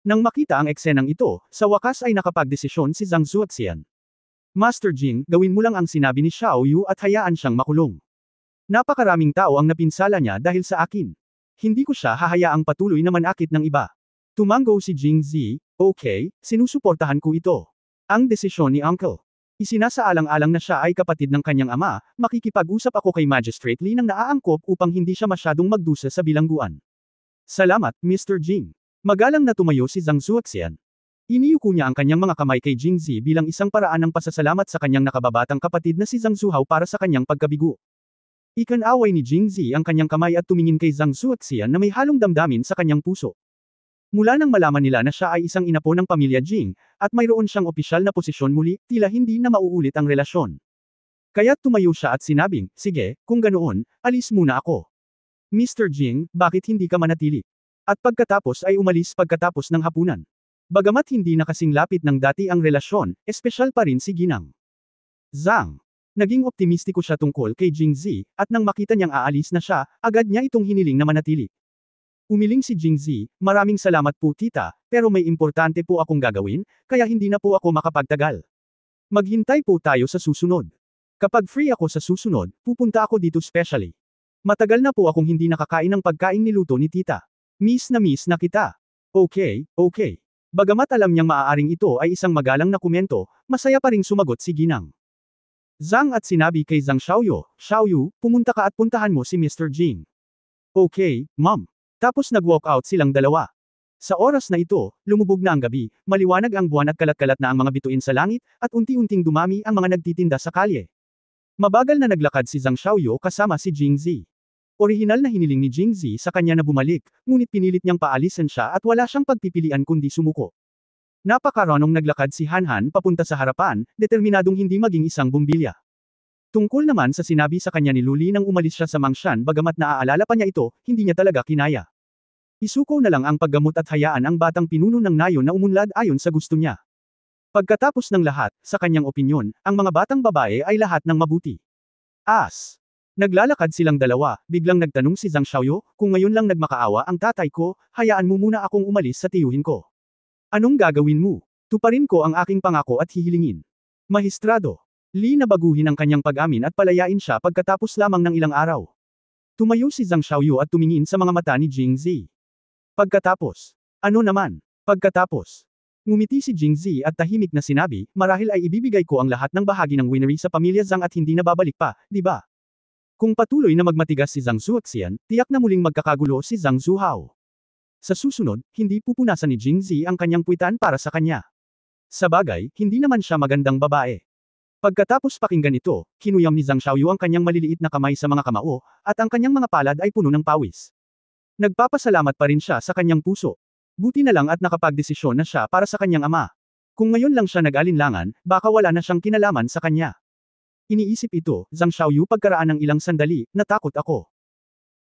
Nang makita ang eksenang ito, sa wakas ay nakapagdesisyon si Zhang Zuoxian. Master Jing, gawin mo lang ang sinabi ni Xiaoyu at hayaan siyang makulong. Napakaraming tao ang napinsala niya dahil sa akin. Hindi ko siya hahayaang patuloy na manakit ng iba. Tumango si Jing Zi, okay, sinusuportahan ko ito. Ang desisyon ni Uncle. Isinasaalang-alang na siya ay kapatid ng kanyang ama, makikipag-usap ako kay Magistrate Li nang naaangkop upang hindi siya masyadong magdusa sa bilangguan. Salamat, Mr. Jing. Magalang na tumayo si Zhang Zuoxian. Iniyuko niya ang kanyang mga kamay kay Jing Zi bilang isang paraan ng pasasalamat sa kanyang nakababatang kapatid na si Zhang Zuhao para sa kanyang pagkabigo. Ikanaway ni Jing Zi ang kanyang kamay at tumingin kay Zhang Zuoxian na may halong damdamin sa kanyang puso. Mula nang malaman nila na siya ay isang inapo ng pamilya Jing, at mayroon siyang opisyal na posisyon muli, tila hindi na mauulit ang relasyon. Kaya't tumayo siya at sinabing, sige, kung ganoon, alis muna ako. Mr. Jing, bakit hindi ka manatili? At pagkatapos ay umalis pagkatapos ng hapunan. Bagamat hindi na kasing lapit ng dati ang relasyon, espesyal pa rin si Ginang. Zhang. Naging optimistiko siya tungkol kay Jing Zi, at nang makita niyang aalis na siya, agad niya itong hiniling na manatili. Umiling si Jing Zi, maraming salamat po tita, pero may importante po akong gagawin, kaya hindi na po ako makapagtagal. Maghintay po tayo sa susunod. Kapag free ako sa susunod, pupunta ako dito specially. Matagal na po akong hindi nakakain ng pagkain niluto ni tita. Miss na kita. Okay, okay. Bagamat alam niyang maaaring ito ay isang magalang na komento, masaya pa ring sumagot si Ginang. Zhang at sinabi kay Zhang Xiaoyu, pumunta ka at puntahan mo si Mr. Jing. Okay, ma'am. Tapos nag-walk out silang dalawa. Sa oras na ito, lumubog na ang gabi, maliwanag ang buwan at kalat-kalat na ang mga bituin sa langit, at unti-unting dumami ang mga nagtitinda sa kalye. Mabagal na naglakad si Zhang Xiaoyu kasama si Jing Zi. Orihinal na hiniling ni Jing Zi sa kanya na bumalik, ngunit pinilit niyang paalisan siya at wala siyang pagpipilian kundi sumuko. Napakaranong naglakad si Han papunta sa harapan, determinadong hindi maging isang bumbilya. Tungkol naman sa sinabi sa kanya ni Luli nang umalis siya sa Mangshan bagamat naaalala pa niya ito, hindi niya talaga kinaya. Isuko na lang ang paggamot at hayaan ang batang pinuno ng nayon na umunlad ayon sa gusto niya. Pagkatapos ng lahat, sa kanyang opinyon, ang mga batang babae ay lahat ng mabuti. Naglalakad silang dalawa, biglang nagtanong si Zhang Xiaoyu, kung ngayon lang nagmakaawa ang tatay ko, hayaan mo muna akong umalis sa tiyuhin ko. Anong gagawin mo? Tuparin ko ang aking pangako at hihilingin. Mahistrado. Li na baguhin ang kanyang pag-amin at palayain siya pagkatapos lamang ng ilang araw. Tumayo si Zhang Xiaoyu at tumingin sa mga mata ni Jing Zi. Pagkatapos. Ano naman? Pagkatapos. Ngumiti si Jing Zi at tahimik na sinabi, marahil ay ibibigay ko ang lahat ng bahagi ng winery sa pamilya Zhang at hindi na babalik pa, di ba? Kung patuloy na magmatigas si Zhang Zuoxian, tiyak na muling magkakagulo si Zhang Zuhao. Sa susunod, hindi pupunasan ni Jing Zi ang kanyang puwitan para sa kanya. Sa bagay, hindi naman siya magandang babae. Pagkatapos pakinggan ito, kinuyam ni Zhang Xiaoyu ang kanyang maliliit na kamay sa mga kamao, at ang kanyang mga palad ay puno ng pawis. Nagpapasalamat pa rin siya sa kanyang puso. Buti na lang at nakapagdesisyon na siya para sa kanyang ama. Kung ngayon lang siya nag-alinlangan, baka wala na siyang kinalaman sa kanya. Iniisip ito, Zhang Xiaoyu pagkaraan ng ilang sandali, natakot ako.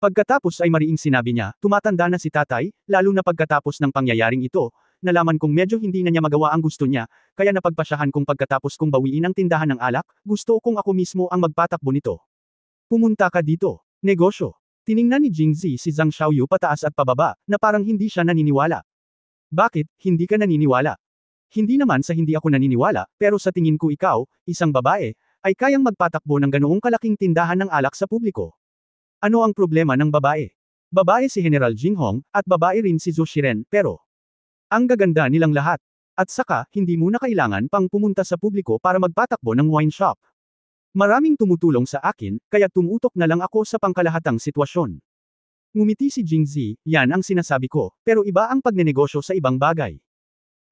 Pagkatapos ay mariing sinabi niya, tumatanda na si tatay, lalo na pagkatapos ng pangyayaring ito, nalaman kong medyo hindi na niya magawa ang gusto niya, kaya napagpasyahan kong pagkatapos kong bawiin ang tindahan ng alak, gusto kong ako mismo ang magpatakbo nito. Pumunta ka dito. Negosyo. Tiningnan ni Jing Zi si Zhang Xiaoyu pataas at pababa, na parang hindi siya naniniwala. Bakit, hindi ka naniniwala? Hindi naman sa hindi ako naniniwala, pero sa tingin ko ikaw, isang babae, ay kayang magpatakbo ng ganoong kalaking tindahan ng alak sa publiko. Ano ang problema ng babae? Babae si General Jinghong, at babae rin si Zhou Shiren, pero ang gaganda nilang lahat. At saka, hindi mo na kailangan pang pumunta sa publiko para magpatakbo ng wine shop. Maraming tumutulong sa akin, kaya tumutok na lang ako sa pangkalahatang sitwasyon. Ngumiti si Jingzi, yan ang sinasabi ko, pero iba ang pagnenegosyo sa ibang bagay.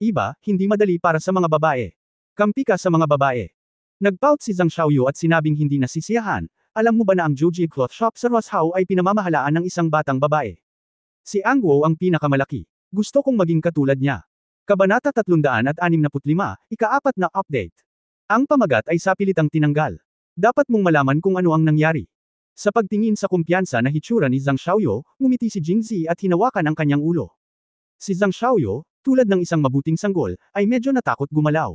Iba, hindi madali para sa mga babae. Kampi ka sa mga babae. Nagpout si Zhang Xiaoyu at sinabing hindi nasisiyahan, alam mo ba na ang Juji Cloth Shop sa Roshao ay pinamamahalaan ng isang batang babae? Si Ang Guo ang pinakamalaki. Gusto kong maging katulad niya. Kabanata 365, ika-4 na update. Ang pamagat ay sapilitang tinanggal. Dapat mong malaman kung ano ang nangyari. Sa pagtingin sa kumpiyansa na hitsura ni Zhang Xiaoyu, ngumiti si Jingzi at hinawakan ang kanyang ulo. Si Zhang Xiaoyu, tulad ng isang mabuting sanggol, ay medyo natakot gumalaw.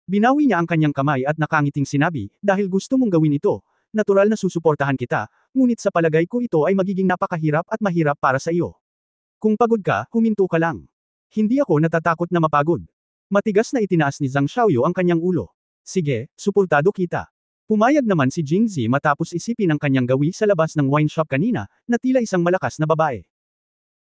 Binawi niya ang kanyang kamay at nakangiting sinabi, dahil gusto mong gawin ito, natural na susuportahan kita, ngunit sa palagay ko ito ay magiging napakahirap at mahirap para sa iyo. Kung pagod ka, huminto ka lang. Hindi ako natatakot na mapagod. Matigas na itinaas ni Zhang Xiaoyu ang kanyang ulo. Sige, suportado kita. Pumayag naman si Jingzi matapos isipin ang kanyang gawi sa labas ng wine shop kanina, na tila isang malakas na babae.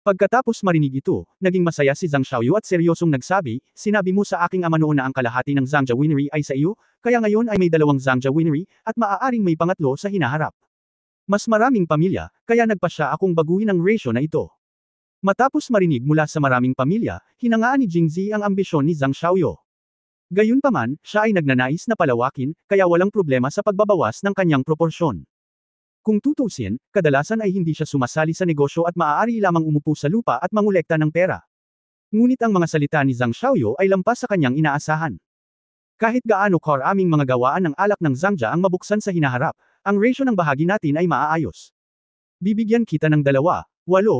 Pagkatapos marinig ito, naging masaya si Zhang Xiaoyu at seryosong nagsabi, sinabi mo sa aking ama noon na ang kalahati ng Zhangja Winery ay sa iyo, kaya ngayon ay may 2 Zhangja Winery, at maaaring may pangatlo sa hinaharap. Mas maraming pamilya, kaya nagpasya akong baguhin ang ratio na ito. Matapos marinig mula sa maraming pamilya, hinangaan ni Jingzi ang ambisyon ni Zhang Xiaoyu. Gayunpaman, siya ay nagnanais na palawakin, kaya walang problema sa pagbabawas ng kanyang proporsyon. Kung tutusin, kadalasan ay hindi siya sumasali sa negosyo at maaari lamang umupo sa lupa at mangolekta ng pera. Ngunit ang mga salita ni Zhang Xiaoyu ay lampas sa kanyang inaasahan. Kahit gaano karaming mga gawaan ng alak ng Zhangja ang mabuksan sa hinaharap, ang ratio ng bahagi natin ay maaayos. Bibigyan kita ng 2, 8,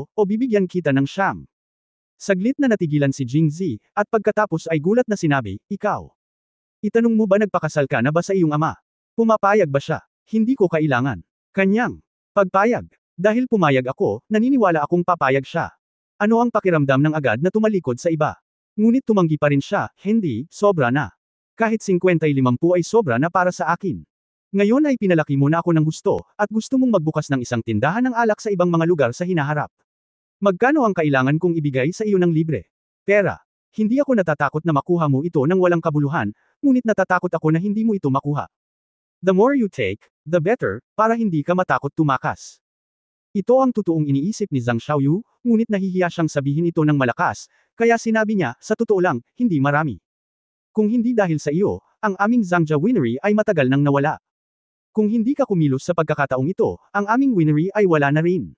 o bibigyan kita ng 9. Saglit na natigilan si Jingzi, at pagkatapos ay gulat na sinabi, ikaw. Itanong mo ba nagpakasal ka na ba sa iyong ama? Pumapayag ba siya? Hindi ko kailangan. Kanyang pagpayag. Dahil pumayag ako, naniniwala akong papayag siya. Ano ang pakiramdam ng agad na tumalikod sa iba? Ngunit tumanggi pa rin siya, hindi, sobra na. Kahit 50-50 ay sobra na para sa akin. Ngayon ay pinalaki mo na ako ng gusto, at gusto mong magbukas ng isang tindahan ng alak sa ibang mga lugar sa hinaharap. Magkano ang kailangan kong ibigay sa iyo ng libre? Pera. Hindi ako natatakot na makuha mo ito ng walang kabuluhan, ngunit natatakot ako na hindi mo ito makuha. The more you take, the better, para hindi ka matakot tumakas. Ito ang totoong iniisip ni Zhang Xiaoyu, ngunit nahihiya siyang sabihin ito ng malakas, kaya sinabi niya, sa totoo lang, hindi marami. Kung hindi dahil sa iyo, ang aming Zhangja Winery ay matagal nang nawala. Kung hindi ka kumilos sa pagkakataong ito, ang aming winery ay wala na rin.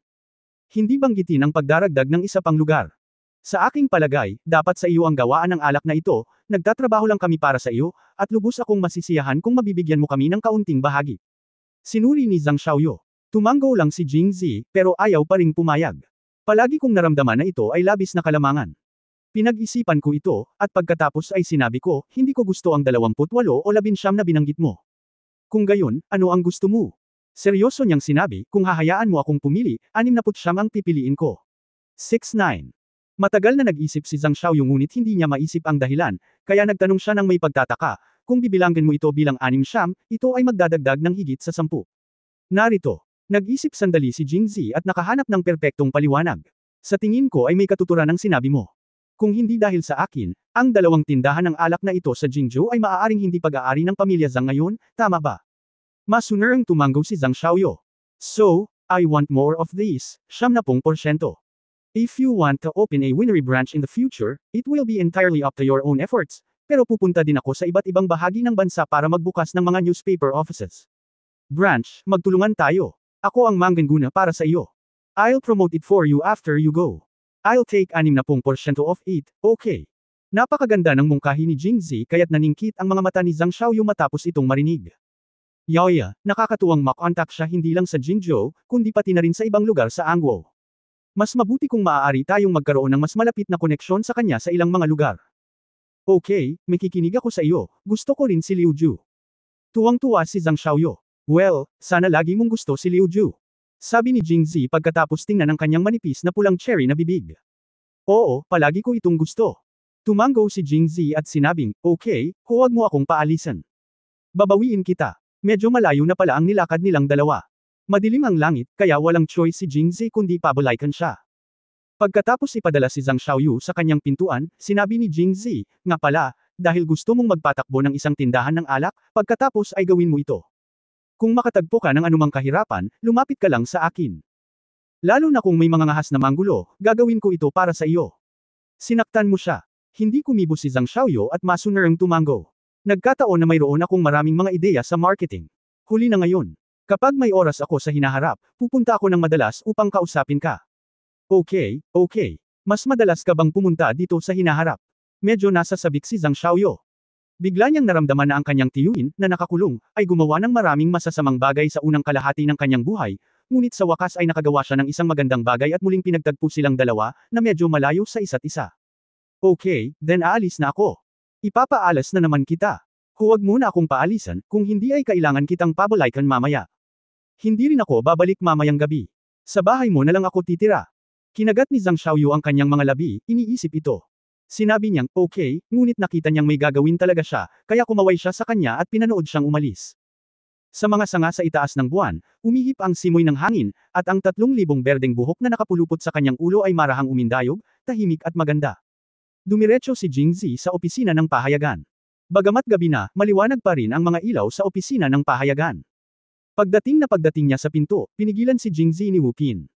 Hindi banggitin ang pagdaragdag ng isa pang lugar. Sa aking palagay, dapat sa iyo ang gawaan ng alak na ito, nagtatrabaho lang kami para sa iyo, at lubos akong masisiyahan kung mabibigyan mo kami ng kaunting bahagi. Sinuri ni Zhang Xiaoyu. Tumango lang si Jingzi, pero ayaw pa ring pumayag. Palagi kong naramdaman na ito ay labis na kalamangan. Pinag-isipan ko ito, at pagkatapos ay sinabi ko, hindi ko gusto ang 28 o 19 na binanggit mo. Kung gayon, ano ang gusto mo? Seryoso niyang sinabi, kung hahayaan mo akong pumili, 69 ang pipiliin ko. 69. Matagal na nag-isip si Zhang Xiaoyu ngunit hindi niya maisip ang dahilan, kaya nagtanong siya ng may pagtataka, kung bibilangin mo ito bilang 6, ito ay magdadagdag ng higit sa 10. Narito. Nag-isip sandali si Jingzi at nakahanap ng perpektong paliwanag. Sa tingin ko ay may katuturan ang sinabi mo. Kung hindi dahil sa akin, ang 2 tindahan ng alak na ito sa Jingzhou ay maaaring hindi pag-aari ng pamilya Zhang ngayon, tama ba? Masunarang tumanggo si Zhang Xiaoyu. So, I want more of this, 70%. If you want to open a winery branch in the future, it will be entirely up to your own efforts, pero pupunta din ako sa iba't ibang bahagi ng bansa para magbukas ng mga newspaper offices. Branch, magtulungan tayo. Ako ang mangguna para sa iyo. I'll promote it for you after you go. I'll take 60% of it, okay. Napakaganda ng mungkahi ni Jingzi kaya't naningkit ang mga mata ni Zhang Xiaoyu matapos itong marinig. Yaoya, nakakatuwang makontak siya hindi lang sa Jingzhou, kundi pati na rin sa ibang lugar sa Angguo. Mas mabuti kung maaari tayong magkaroon ng mas malapit na koneksyon sa kanya sa ilang mga lugar. Okay, makikinig ako sa iyo, gusto ko rin si Liu Ju. Tuwang-tuwa si Zhang Xiaoyu. Well, sana lagi mong gusto si Liu Ju. Sabi ni Jingzi pagkatapos tingnan ang kanyang manipis na pulang cherry na bibig. Oo, palagi ko itong gusto. Tumango si Jingzi at sinabing, okay, huwag mo akong paalisan. Babawiin kita. Medyo malayo na pala ang nilakad nilang dalawa. Madilim ang langit, kaya walang choice si Jingzi kundi pabalaykan siya. Pagkatapos ipadala si Zhang Xiaoyu sa kanyang pintuan, sinabi ni Jingzi, nga pala, dahil gusto mong magpatakbo ng isang tindahan ng alak, pagkatapos ay gawin mo ito. Kung makatagpo ka ng anumang kahirapan, lumapit ka lang sa akin. Lalo na kung may mga ngahas na manggulo, gagawin ko ito para sa iyo. Sinaktan mo siya. Hindi kumibo si Zhang Xiaoyu at masunerang tumango. Nagkataon na mayroon akong maraming mga ideya sa marketing. Huli na ngayon. Kapag may oras ako sa hinaharap, pupunta ako ng madalas upang kausapin ka. Okay. Mas madalas ka bang pumunta dito sa hinaharap? Medyo nasa sabik si Zhang Xiaoyu. Bigla niyang naramdaman na ang kanyang tiyuhin, na nakakulong, ay gumawa ng maraming masasamang bagay sa unang kalahati ng kanyang buhay, ngunit sa wakas ay nakagawa siya ng isang magandang bagay at muling pinagtagpo silang dalawa, na medyo malayo sa isa't isa. Okay, then aalis na ako. Ipapaalas na naman kita. Huwag muna akong paalisan, kung hindi ay kailangan kitang pabalaykan mamaya. Hindi rin ako babalik mamayang gabi. Sa bahay mo na lang ako titira. Kinagat ni Zhang Xiaoyu ang kanyang mga labi, iniisip ito. Sinabi niyang, okay, ngunit nakita niyang may gagawin talaga siya, kaya kumaway siya sa kanya at pinanood siyang umalis. Sa mga sanga sa itaas ng buwan, umihip ang simoy ng hangin, at ang 3,000 berdeng buhok na nakapulupot sa kanyang ulo ay marahang umindayog, tahimik at maganda. Dumiretso si Jingzi sa opisina ng pahayagan. Bagamat gabi na, maliwanag pa rin ang mga ilaw sa opisina ng pahayagan. Pagdating niya sa pinto, pinigilan si Jingzi ni Wu Pin.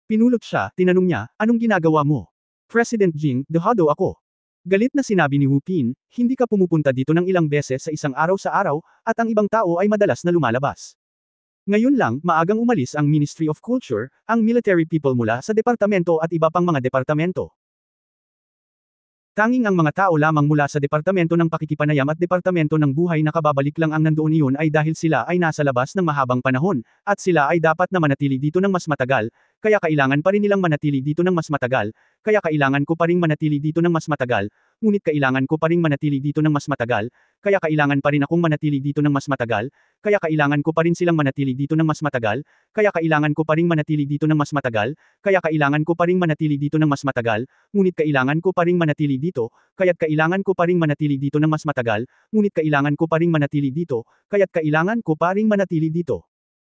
Pinulot siya, tinanong niya, anong ginagawa mo? President Jing, dehado ako. Galit na sinabi ni Wu Pin, hindi ka pumupunta dito ng ilang beses sa isang araw sa araw, at ang ibang tao ay madalas na lumalabas. Ngayon lang, maagang umalis ang Ministry of Culture, ang military people mula sa departamento at iba pang mga departamento. Tanging ang mga tao lamang mula sa Departamento ng Pakikipanayam at Departamento ng Buhay na kababalik lang ang nandoon iyon ay dahil sila ay nasa labas ng mahabang panahon, at sila ay dapat na manatili dito ng mas matagal, kaya kailangan pa rin nilang manatili dito ng mas matagal, kaya kailangan ko pa ring manatili dito ng mas matagal, ngunit kailangan ko pa ring manatili dito ng mas matagal, kaya kailangan pa rin akong manatili dito ng mas matagal, kaya kailangan ko pa rin silang manatili dito ng mas matagal, kaya kailangan ko pa ring manatili dito ng mas matagal, kaya kailangan ko pa ring manatili dito ng mas matagal, ngunit kailangan ko pa ring manatili dito, kaya't kailangan ko pa ring manatili dito ng mas matagal, ngunit kailangan ko pa ring manatili dito, kaya't kailangan ko pa ring manatili dito.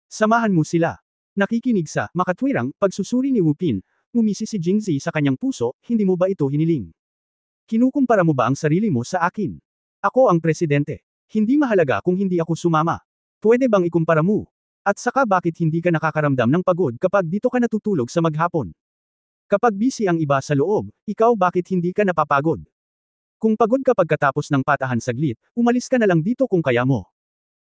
Samahan mo sila. Nakikinig sa makatwirang pagsusuri ni Wu Pin, ngumisi si Jingzi sa kanyang puso, hindi mo ba ito hiniling? Kinukumpara mo ba ang sarili mo sa akin? Ako ang presidente. Hindi mahalaga kung hindi ako sumama. Pwede bang ikumpara mo? At saka bakit hindi ka nakakaramdam ng pagod kapag dito ka natutulog sa maghapon? Kapag busy ang iba sa loob, ikaw bakit hindi ka napapagod? Kung pagod ka pagkatapos ng patahan saglit, umalis ka na lang dito kung kaya mo.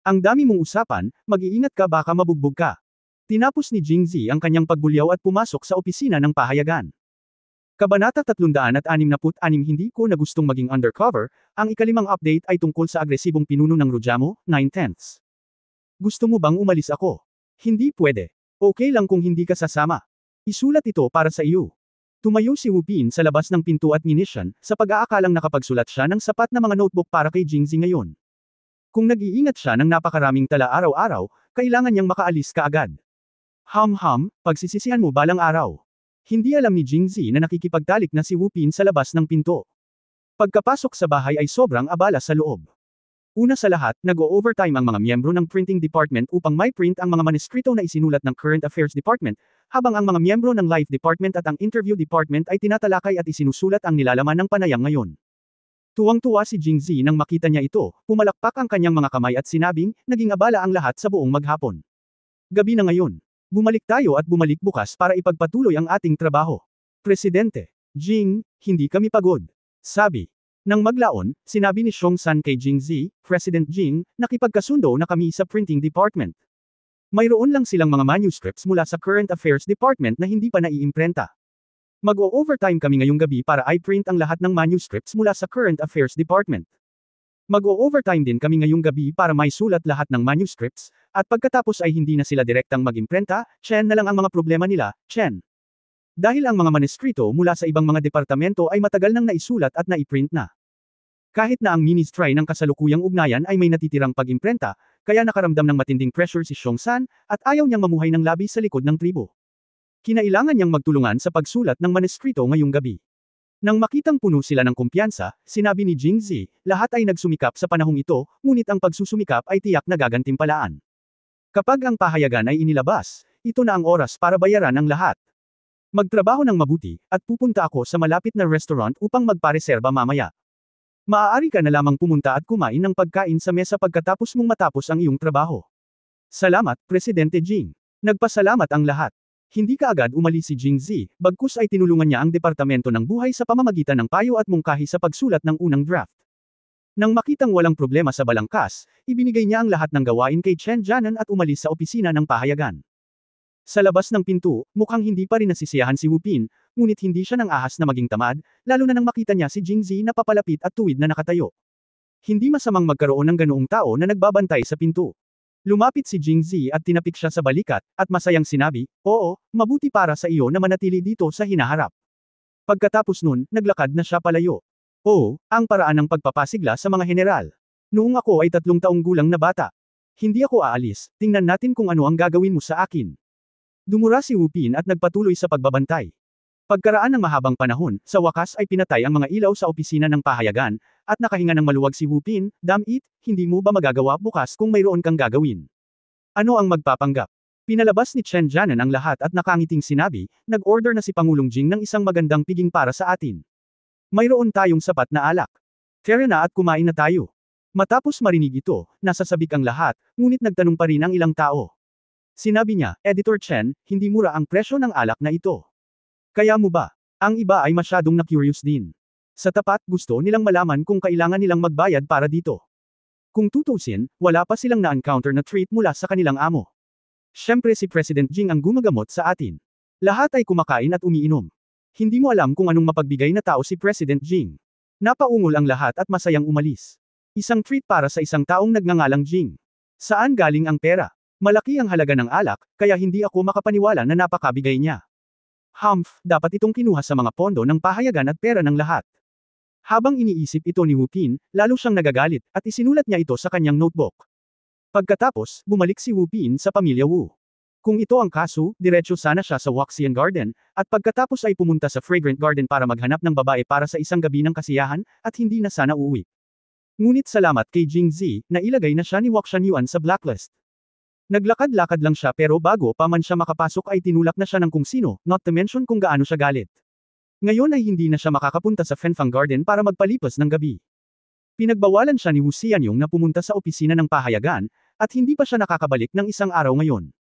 Ang dami mong usapan, mag-iingat ka baka mabugbog ka. Tinapos ni Jingzi ang kanyang pagbulyaw at pumasok sa opisina ng pahayagan. Kabanata 366 Hindi ko na gustong maging undercover, ang ikalimang update ay tungkol sa agresibong pinuno ng Rojamo, 9/10. Gusto mo bang umalis ako? Hindi pwede. Okay lang kung hindi ka sasama. Isulat ito para sa iyo. Tumayo si Wu Pin sa labas ng pinto at ninisyan, sa pag-aakalang nakapagsulat siya ng sapat na mga notebook para kay Jingzi ngayon. Kung nag-iingat siya ng napakaraming tala araw-araw, kailangan niyang makaalis kaagad. Pagsisisihan mo balang araw. Hindi alam ni Jingzi na nakikipagtalik na si Wu Pin sa labas ng pinto. Pagkapasok sa bahay ay sobrang abala sa loob. Una sa lahat, nag-o-overtime ang mga miyembro ng printing department upang may print ang mga manuskrito na isinulat ng Current Affairs Department, habang ang mga miyembro ng Life Department at ang Interview Department ay tinatalakay at isinusulat ang nilalaman ng panayam ngayon. Tuwang-tuwa si Jingzi nang makita niya ito, pumalakpak ang kanyang mga kamay at sinabing, naging abala ang lahat sa buong maghapon. Gabi na ngayon. Bumalik tayo at bumalik bukas para ipagpatuloy ang ating trabaho. Presidente Jing, hindi kami pagod. Sabi. Nang maglaon, sinabi ni Xiongsan kay Jingzi, President Jing, nakipagkasundo na kami sa printing department. Mayroon lang silang mga manuscripts mula sa Current Affairs Department na hindi pa naiimprenta. Mag-o-overtime kami ngayong gabi para i-print ang lahat ng manuscripts mula sa Current Affairs Department. Mag-o-overtime din kami ngayong gabi para may sulat lahat ng manuscripts, at pagkatapos ay hindi na sila direktang mag-imprenta, Chen na lang ang mga problema nila, Chen. Dahil ang mga manuskrito mula sa ibang mga departamento ay matagal nang naisulat at naiprint na. Kahit na ang ministry ng kasalukuyang ugnayan ay may natitirang pag-imprenta, kaya nakaramdam ng matinding pressure si Xiongsan, at ayaw niyang mamuhay ng labi sa likod ng tribo. Kinailangan niyang magtulungan sa pagsulat ng manuskrito ngayong gabi. Nang makitang puno sila ng kumpiyansa, sinabi ni Jingzi, lahat ay nagsumikap sa panahong ito, ngunit ang pagsusumikap ay tiyak na gagantimpalaan. Kapag ang pahayagan ay inilabas, ito na ang oras para bayaran ang lahat. Magtrabaho ng mabuti, at pupunta ako sa malapit na restaurant upang magpareserba mamaya. Maaari ka na lamang pumunta at kumain ng pagkain sa mesa pagkatapos mong matapos ang iyong trabaho. Salamat, Presidente Jing. Nagpasalamat ang lahat. Hindi kaagad umalis si Jing Zi, bagkus ay tinulungan niya ang Departamento ng Buhay sa pamamagitan ng payo at mungkahi sa pagsulat ng unang draft. Nang makitang walang problema sa balangkas, ibinigay niya ang lahat ng gawain kay Chen Jianan at umalis sa opisina ng pahayagan. Sa labas ng pinto, mukhang hindi pa rin nasisiyahan si Wu Pin, ngunit hindi siya nang ahas na maging tamad, lalo na nang makita niya si Jing Zi na papalapit at tuwid na nakatayo. Hindi masamang magkaroon ng ganoong tao na nagbabantay sa pinto. Lumapit si Jing Zi at tinapik siya sa balikat, at masayang sinabi, "Oo, mabuti para sa iyo na manatili dito sa hinaharap." Pagkatapos nun, naglakad na siya palayo. Oo, ang paraan ng pagpapasigla sa mga general. Noong ako ay 3 taong gulang na bata. Hindi ako aalis, tingnan natin kung ano ang gagawin mo sa akin. Dumura si Wu Pin at nagpatuloy sa pagbabantay. Pagkaraan ng mahabang panahon, sa wakas ay pinatay ang mga ilaw sa opisina ng pahayagan, at nakahinga ng maluwag si Wu Pin, "Damn-it, hindi mo ba magagawa bukas kung mayroon kang gagawin? Ano ang magpapanggap?" Pinalabas ni Chen Jianan ang lahat at nakangiting sinabi, "Nag-order na si Pangulong Jing ng isang magandang piging para sa atin. Mayroon tayong sapat na alak. Tara na at kumain na tayo." Matapos marinig ito, nasasabik ang lahat, ngunit nagtanong pa rin ang ilang tao. Sinabi niya, "Editor Chen, hindi mura ang presyo ng alak na ito. Kaya mo ba?" Ang iba ay masyadong na-curious din. Sa tapat, gusto nilang malaman kung kailangan nilang magbayad para dito. Kung tutusin, wala pa silang na-encounter na treat mula sa kanilang amo. Siyempre si President Jing ang gumagamot sa atin. Lahat ay kumakain at umiinom. Hindi mo alam kung anong mapagbigay na tao si President Jing. Napaungol ang lahat at masayang umalis. Isang treat para sa isang taong nagngangalang Jing. Saan galing ang pera? Malaki ang halaga ng alak, kaya hindi ako makapaniwala na napakabigay niya. Dapat itong kinuha sa mga pondo ng pahayagan at pera ng lahat. Habang iniisip ito ni Wu Pin, lalo siyang nagagalit, at isinulat niya ito sa kanyang notebook. Pagkatapos, bumalik si Wu Pin sa pamilya Wu. Kung ito ang kaso, diretso sana siya sa Waxian Garden, at pagkatapos ay pumunta sa Fragrant Garden para maghanap ng babae para sa isang gabi ng kasiyahan, at hindi na sana uuwi. Ngunit salamat kay Jing Zi, na ilagay na siya ni Waxian Yuan sa blacklist. Naglakad-lakad lang siya pero bago pa man siya makapasok ay tinulak na siya ng kung sino, not to mention kung gaano siya galit. Ngayon ay hindi na siya makakapunta sa Fenfang Garden para magpalipas ng gabi. Pinagbawalan siya ni Wu Xianyong na pumunta sa opisina ng pahayagan, at hindi pa siya nakakabalik ng isang araw ngayon.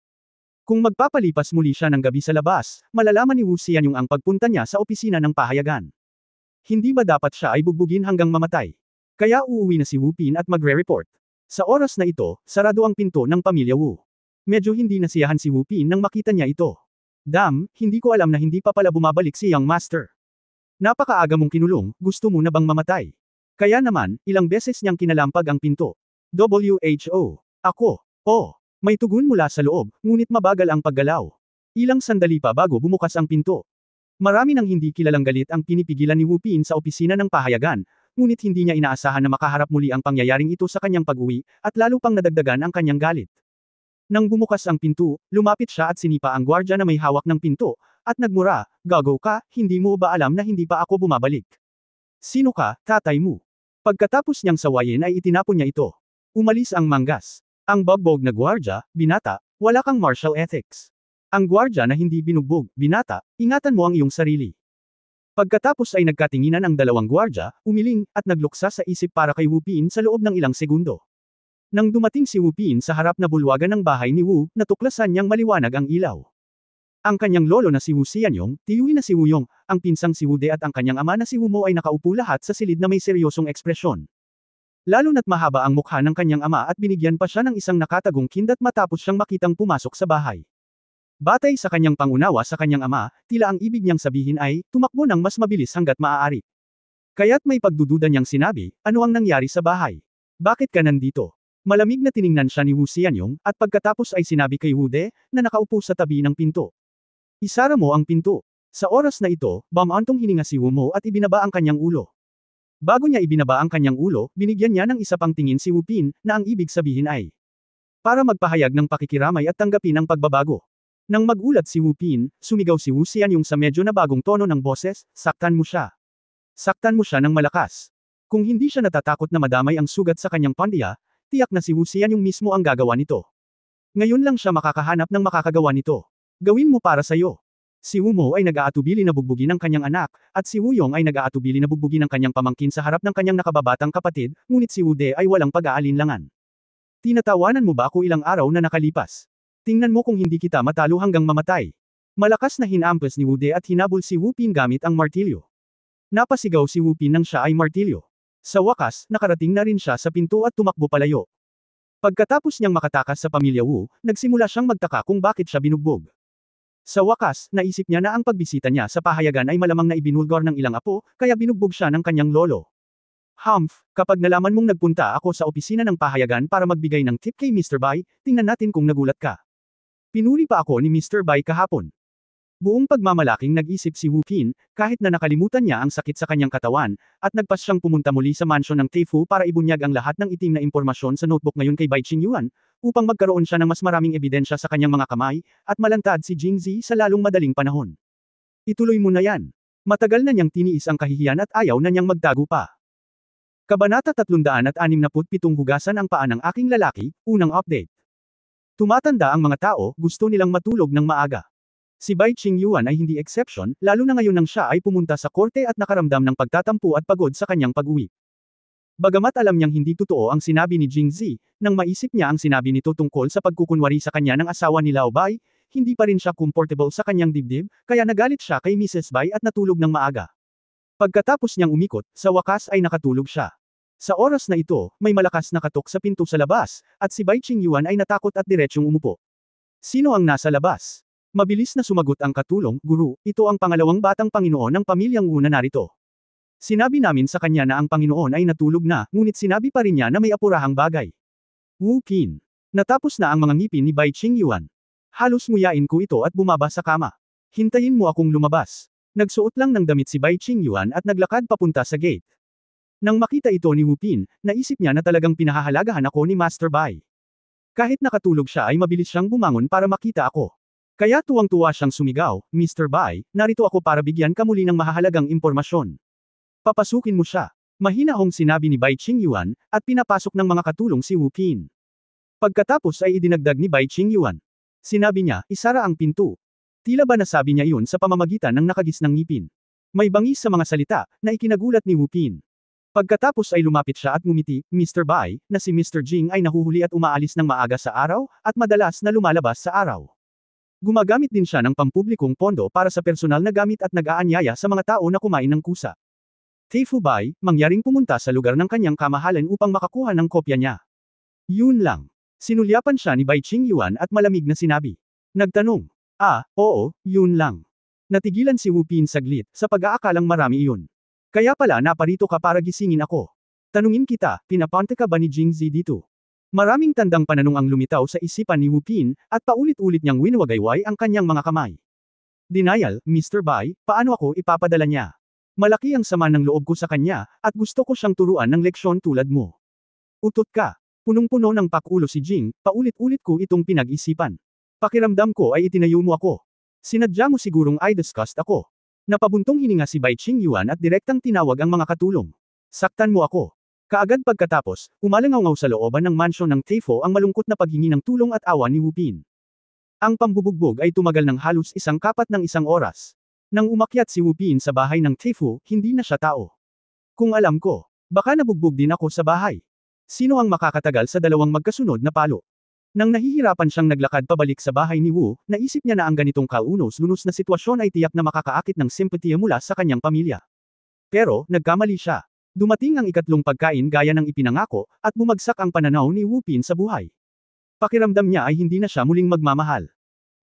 Kung magpapalipas muli siya ng gabi sa labas, malalaman ni Wu Xianyong ang pagpunta niya sa opisina ng pahayagan. Hindi ba dapat siya ay bugbugin hanggang mamatay? Kaya uuwi na si Wu Pin at magre-report. Sa oras na ito, sarado ang pinto ng pamilya Wu. Medyo hindi nasiyahan si Wu Pin nang makita niya ito. Hindi ko alam na hindi pa pala bumabalik si Young Master. Napakaaga mong kinulong, gusto mo na bang mamatay? Kaya naman, ilang beses niyang kinalampag ang pinto. WHO. Ako. Oh. May tugon mula sa loob, ngunit mabagal ang paggalaw. Ilang sandali pa bago bumukas ang pinto. Marami nang hindi kilalang galit ang pinipigilan ni Wu Pin sa opisina ng pahayagan, ngunit hindi niya inaasahan na makaharap muli ang pangyayaring ito sa kanyang pag-uwi, at lalo pang nadagdagan ang kanyang galit. Nang bumukas ang pinto, lumapit siya at sinipa ang gwardya na may hawak ng pinto, at nagmura, "Gago ka, hindi mo ba alam na hindi pa ako bumabalik? Sino ka, tatay mo?" Pagkatapos niyang sawayin ay itinapon niya ito. Umalis ang manggas. Ang bagbog na gwardya, "Binata, wala kang martial ethics." Ang gwardya na hindi binugbog, "Binata, ingatan mo ang iyong sarili." Pagkatapos ay nagkatinginan ang dalawang gwardya, umiling, at nagluksa sa isip para kay Wu Pin sa loob ng ilang segundo. Nang dumating si Wu Pin sa harap na bulwagan ng bahay ni Wu, natuklasan niyang maliwanag ang ilaw. Ang kanyang lolo na si Wu Xianyong, tiyuhin na si Wu Yong, ang pinsang si Wu De at ang kanyang ama na si Wu Mo ay nakaupo lahat sa silid na may seryosong ekspresyon. Lalo na't mahaba ang mukha ng kanyang ama at binigyan pa siya ng isang nakatagong kindat matapos siyang makitang pumasok sa bahay. Batay sa kanyang pangunawa sa kanyang ama, tila ang ibig niyang sabihin ay, tumakbo ng mas mabilis hanggat maaari. Kaya't may pagdududa niyang sinabi, "Ano ang nangyari sa bahay? Bakit ka nandito?" Malamig na tiningnan siya ni Wu Xianyong, at pagkatapos ay sinabi kay Wu De, na nakaupo sa tabi ng pinto. "Isara mo ang pinto." Sa oras na ito, bumantong hininga si Wu Mo at ibinaba ang kanyang ulo. Bago niya ibinaba ang kanyang ulo, binigyan niya ng isa pang tingin si Wu Pin, na ang ibig sabihin ay para magpahayag ng pakikiramay at tanggapin ang pagbabago. Nang magulat si Wu Pin, sumigaw si Wu Xianyong sa medyo na bagong tono ng boses, "Saktan mo siya. Saktan mo siya ng malakas." Kung hindi siya natatakot na madamay ang sugat sa kanyang pandiya, tiyak na si Wu Xianyong mismo ang gagawa nito. Ngayon lang siya makakahanap ng makakagawa nito. Gawin mo para sa'yo. Si Wumo ay nag-aatubili na bugbugin ang kanyang anak, at si Wuyong ay nag-aatubili na bugbugin ang kanyang pamangkin sa harap ng kanyang nakababatang kapatid, ngunit si Wude ay walang pag-aalinlangan. Tinatawanan mo ba ako ilang araw na nakalipas? Tingnan mo kung hindi kita matalo hanggang mamatay. Malakas na hinampas ni Wude at hinabol si Wupin gamit ang martilyo. Napasigaw si Wupin nang siya ay martilyo. Sa wakas, nakarating na rin siya sa pinto at tumakbo palayo. Pagkatapos niyang makatakas sa pamilya Wu, nagsimula siyang magtaka kung bakit siya binugbog. Sa wakas, naisip niya na ang pagbisita niya sa pahayagan ay malamang na ibinulgar ng ilang apo, kaya binugbog siya ng kanyang lolo. Humph, kapag nalaman mong nagpunta ako sa opisina ng pahayagan para magbigay ng tip kay Mr. Bai, tingnan natin kung nagulat ka. Pinuri pa ako ni Mr. Bai kahapon. Buong pagmamalaking nag-isip si Wu Qin, kahit na nakalimutan niya ang sakit sa kanyang katawan, at nagpas siyang pumunta muli sa mansyon ng Teifu para ibunyag ang lahat ng itim na impormasyon sa notebook ngayon kay Bai Qingyuan, upang magkaroon siya ng mas maraming ebidensya sa kanyang mga kamay, at malantad si Jingzi sa lalong madaling panahon. Ituloy mo na yan. Matagal na niyang tiniis ang kahihiyan at ayaw na niyang magtago pa. Kabanata 367 Hugasan ang paa ng aking lalaki, unang update. Tumatanda ang mga tao, gusto nilang matulog ng maaga. Si Bai Qingyuan ay hindi exception, lalo na ngayon nang siya ay pumunta sa korte at nakaramdam ng pagtatampo at pagod sa kanyang pag-uwi. Bagamat alam niyang hindi totoo ang sinabi ni Jingzi, nang maisip niya ang sinabi nito tungkol sa pagkukunwari sa kanya ng asawa ni Lao Bai, hindi pa rin siya comfortable sa kanyang dibdib, kaya nagalit siya kay Mrs. Bai at natulog ng maaga. Pagkatapos niyang umikot, sa wakas ay nakatulog siya. Sa oras na ito, may malakas na katok sa pinto sa labas, at si Bai Qingyuan ay natakot at diretsyong umupo. Sino ang nasa labas? Mabilis na sumagot ang katulong, Guru, ito ang pangalawang batang Panginoon ng pamilyang Wu na narito. Sinabi namin sa kanya na ang Panginoon ay natulog na, ngunit sinabi pa rin niya na may apurahang bagay. Wu Qin. Natapos na ang mga ngipin ni Bai Qingyuan. Halos nguyain ko ito at bumaba sa kama. Hintayin mo akong lumabas. Nagsuot lang ng damit si Bai Qingyuan at naglakad papunta sa gate. Nang makita ito ni Wu Qin, naisip niya na talagang pinahahalagahan ako ni Master Bai. Kahit nakatulog siya ay mabilis siyang bumangon para makita ako. Kaya tuwang-tuwa siyang sumigaw, Mr. Bai, narito ako para bigyan ka muli ng mahahalagang impormasyon. Papasukin mo siya. Mahinahong sinabi ni Bai Qingyuan, at pinapasok ng mga katulong si Wu Qin. Pagkatapos ay idinagdag ni Bai Qingyuan. Sinabi niya, isara ang pinto. Tila ba nasabi niya iyon sa pamamagitan ng nakagisnang ngipin. May bangis sa mga salita, na ikinagulat ni Wu Qin. Pagkatapos ay lumapit siya at ngumiti, Mr. Bai, na si Mr. Jing ay nahuhuli at umaalis ng maaga sa araw, at madalas na lumalabas sa araw. Gumagamit din siya ng pampublikong pondo para sa personal na gamit at nag-aanyaya sa mga tao na kumain ng kusa. Teifu Bai, mangyaring pumunta sa lugar ng kanyang kamahalan upang makakuha ng kopya niya. Yun lang. Sinulyapan siya ni Bai Qingyuan at malamig na sinabi. Nagtanong. Oo, yun lang. Natigilan si Wu Pin saglit, sa pag-aakalang marami iyon. Kaya pala naparito ka para gisingin ako. Tanungin kita, pinapante ka ba ni Jingzi dito? Maraming tandang pananong ang lumitaw sa isipan ni Wu Pin, at paulit-ulit niyang winwagayway ang kanyang mga kamay. Denial, Mr. Bai, paano ako ipapadala niya? Malaki ang sama ng loob ko sa kanya, at gusto ko siyang turuan ng leksyon tulad mo. Utot ka. Punong-puno ng pakulo si Jing, paulit-ulit ko itong pinag-isipan. Pakiramdam ko ay itinayo mo ako. Sinadya mo sigurong i-disgust ako. Napabuntong hininga si Bai Qingyuan at direktang tinawag ang mga katulong. Saktan mo ako. Kaagad pagkatapos, umalangaw sa looban ng mansyon ng Teifu ang malungkot na paghingi ng tulong at awa ni Wu Pin. Ang pambubugbog ay tumagal ng halos kapat ng isang oras. Nang umakyat si Wu Pin sa bahay ng Teifu, hindi na siya tao. Kung alam ko, baka nabugbog din ako sa bahay. Sino ang makakatagal sa dalawang magkasunod na palo? Nang nahihirapan siyang naglakad pabalik sa bahay ni Wu, naisip niya na ang ganitong kaunos-lunos na sitwasyon ay tiyak na makakaakit ng simpatiya mula sa kanyang pamilya. Pero, nagkamali siya. Dumating ang ikatlong pagkain gaya ng ipinangako, at bumagsak ang pananaw ni Wu Pin sa buhay. Pakiramdam niya ay hindi na siya muling magmamahal.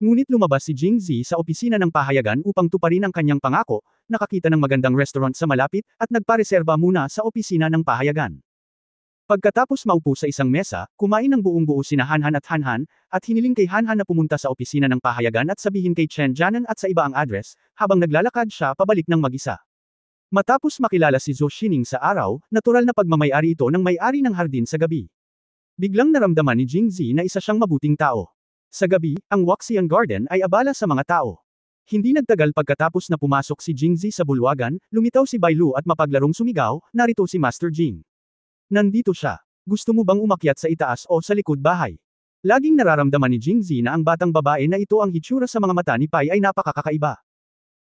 Ngunit lumabas si Jingzi sa opisina ng pahayagan upang tuparin ang kanyang pangako, nakakita ng magandang restaurant sa malapit, at nagpareserba muna sa opisina ng pahayagan. Pagkatapos maupo sa isang mesa, kumain ng buong-buo sina Hanhan at Hanhan, at hiniling kay Hanhan na pumunta sa opisina ng pahayagan at sabihin kay Chen Jianan at sa iba ang address, habang naglalakad siya pabalik ng mag-isa. Matapos makilala si Zhou Xining sa araw, natural na pagmamay-ari ito ng may-ari ng hardin sa gabi. Biglang naramdaman ni Jingzi na isa siyang mabuting tao. Sa gabi, ang Waxian Garden ay abala sa mga tao. Hindi nagtagal pagkatapos na pumasok si Jingzi sa bulwagan, lumitaw si Bai Lu at mapaglarong sumigaw, narito si Master Jing. Nandito siya. Gusto mo bang umakyat sa itaas o sa likod bahay? Laging nararamdaman ni Jingzi na ang batang babae na ito ang hitsura sa mga mata ni Pai ay napakakakaiba.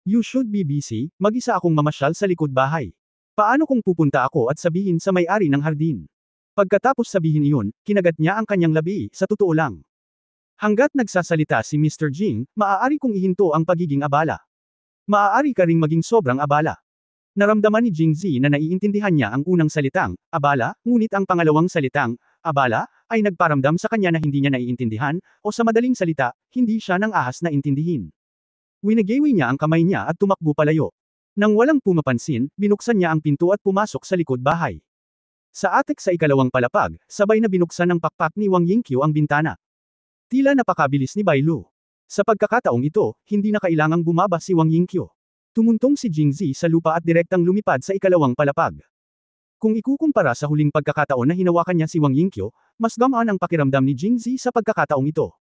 You should be busy, mag-isa akong mamasyal sa likod bahay. Paano kung pupunta ako at sabihin sa may-ari ng hardin? Pagkatapos sabihin iyon, kinagat niya ang kanyang labi, sa totoo lang. Hanggat nagsasalita si Mr. Jing, maaari kong ihinto ang pagiging abala. Maaari ka ring maging sobrang abala. Naramdaman ni Jingzi na naiintindihan niya ang unang salitang, abala, ngunit ang pangalawang salitang, abala, ay nagparamdam sa kanya na hindi niya naiintindihan, o sa madaling salita, hindi siya nang ahas na intindihin. Winagewi niya ang kamay niya at tumakbo palayo. Nang walang pumapansin, binuksan niya ang pinto at pumasok sa likod bahay. Sa atek sa ikalawang palapag, sabay na binuksan ng pakpak ni Wang Yingqiu ang bintana. Tila napakabilis ni Bai Lu. Sa pagkakataong ito, hindi na kailangang bumaba si Wang Yingqiu. Tumuntong si Jingzi sa lupa at direktang lumipad sa ikalawang palapag. Kung ikukumpara sa huling pagkakataon na hinawakan niya si Wang Yingqiu, mas gamaan ang pakiramdam ni Jingzi sa pagkakataong ito.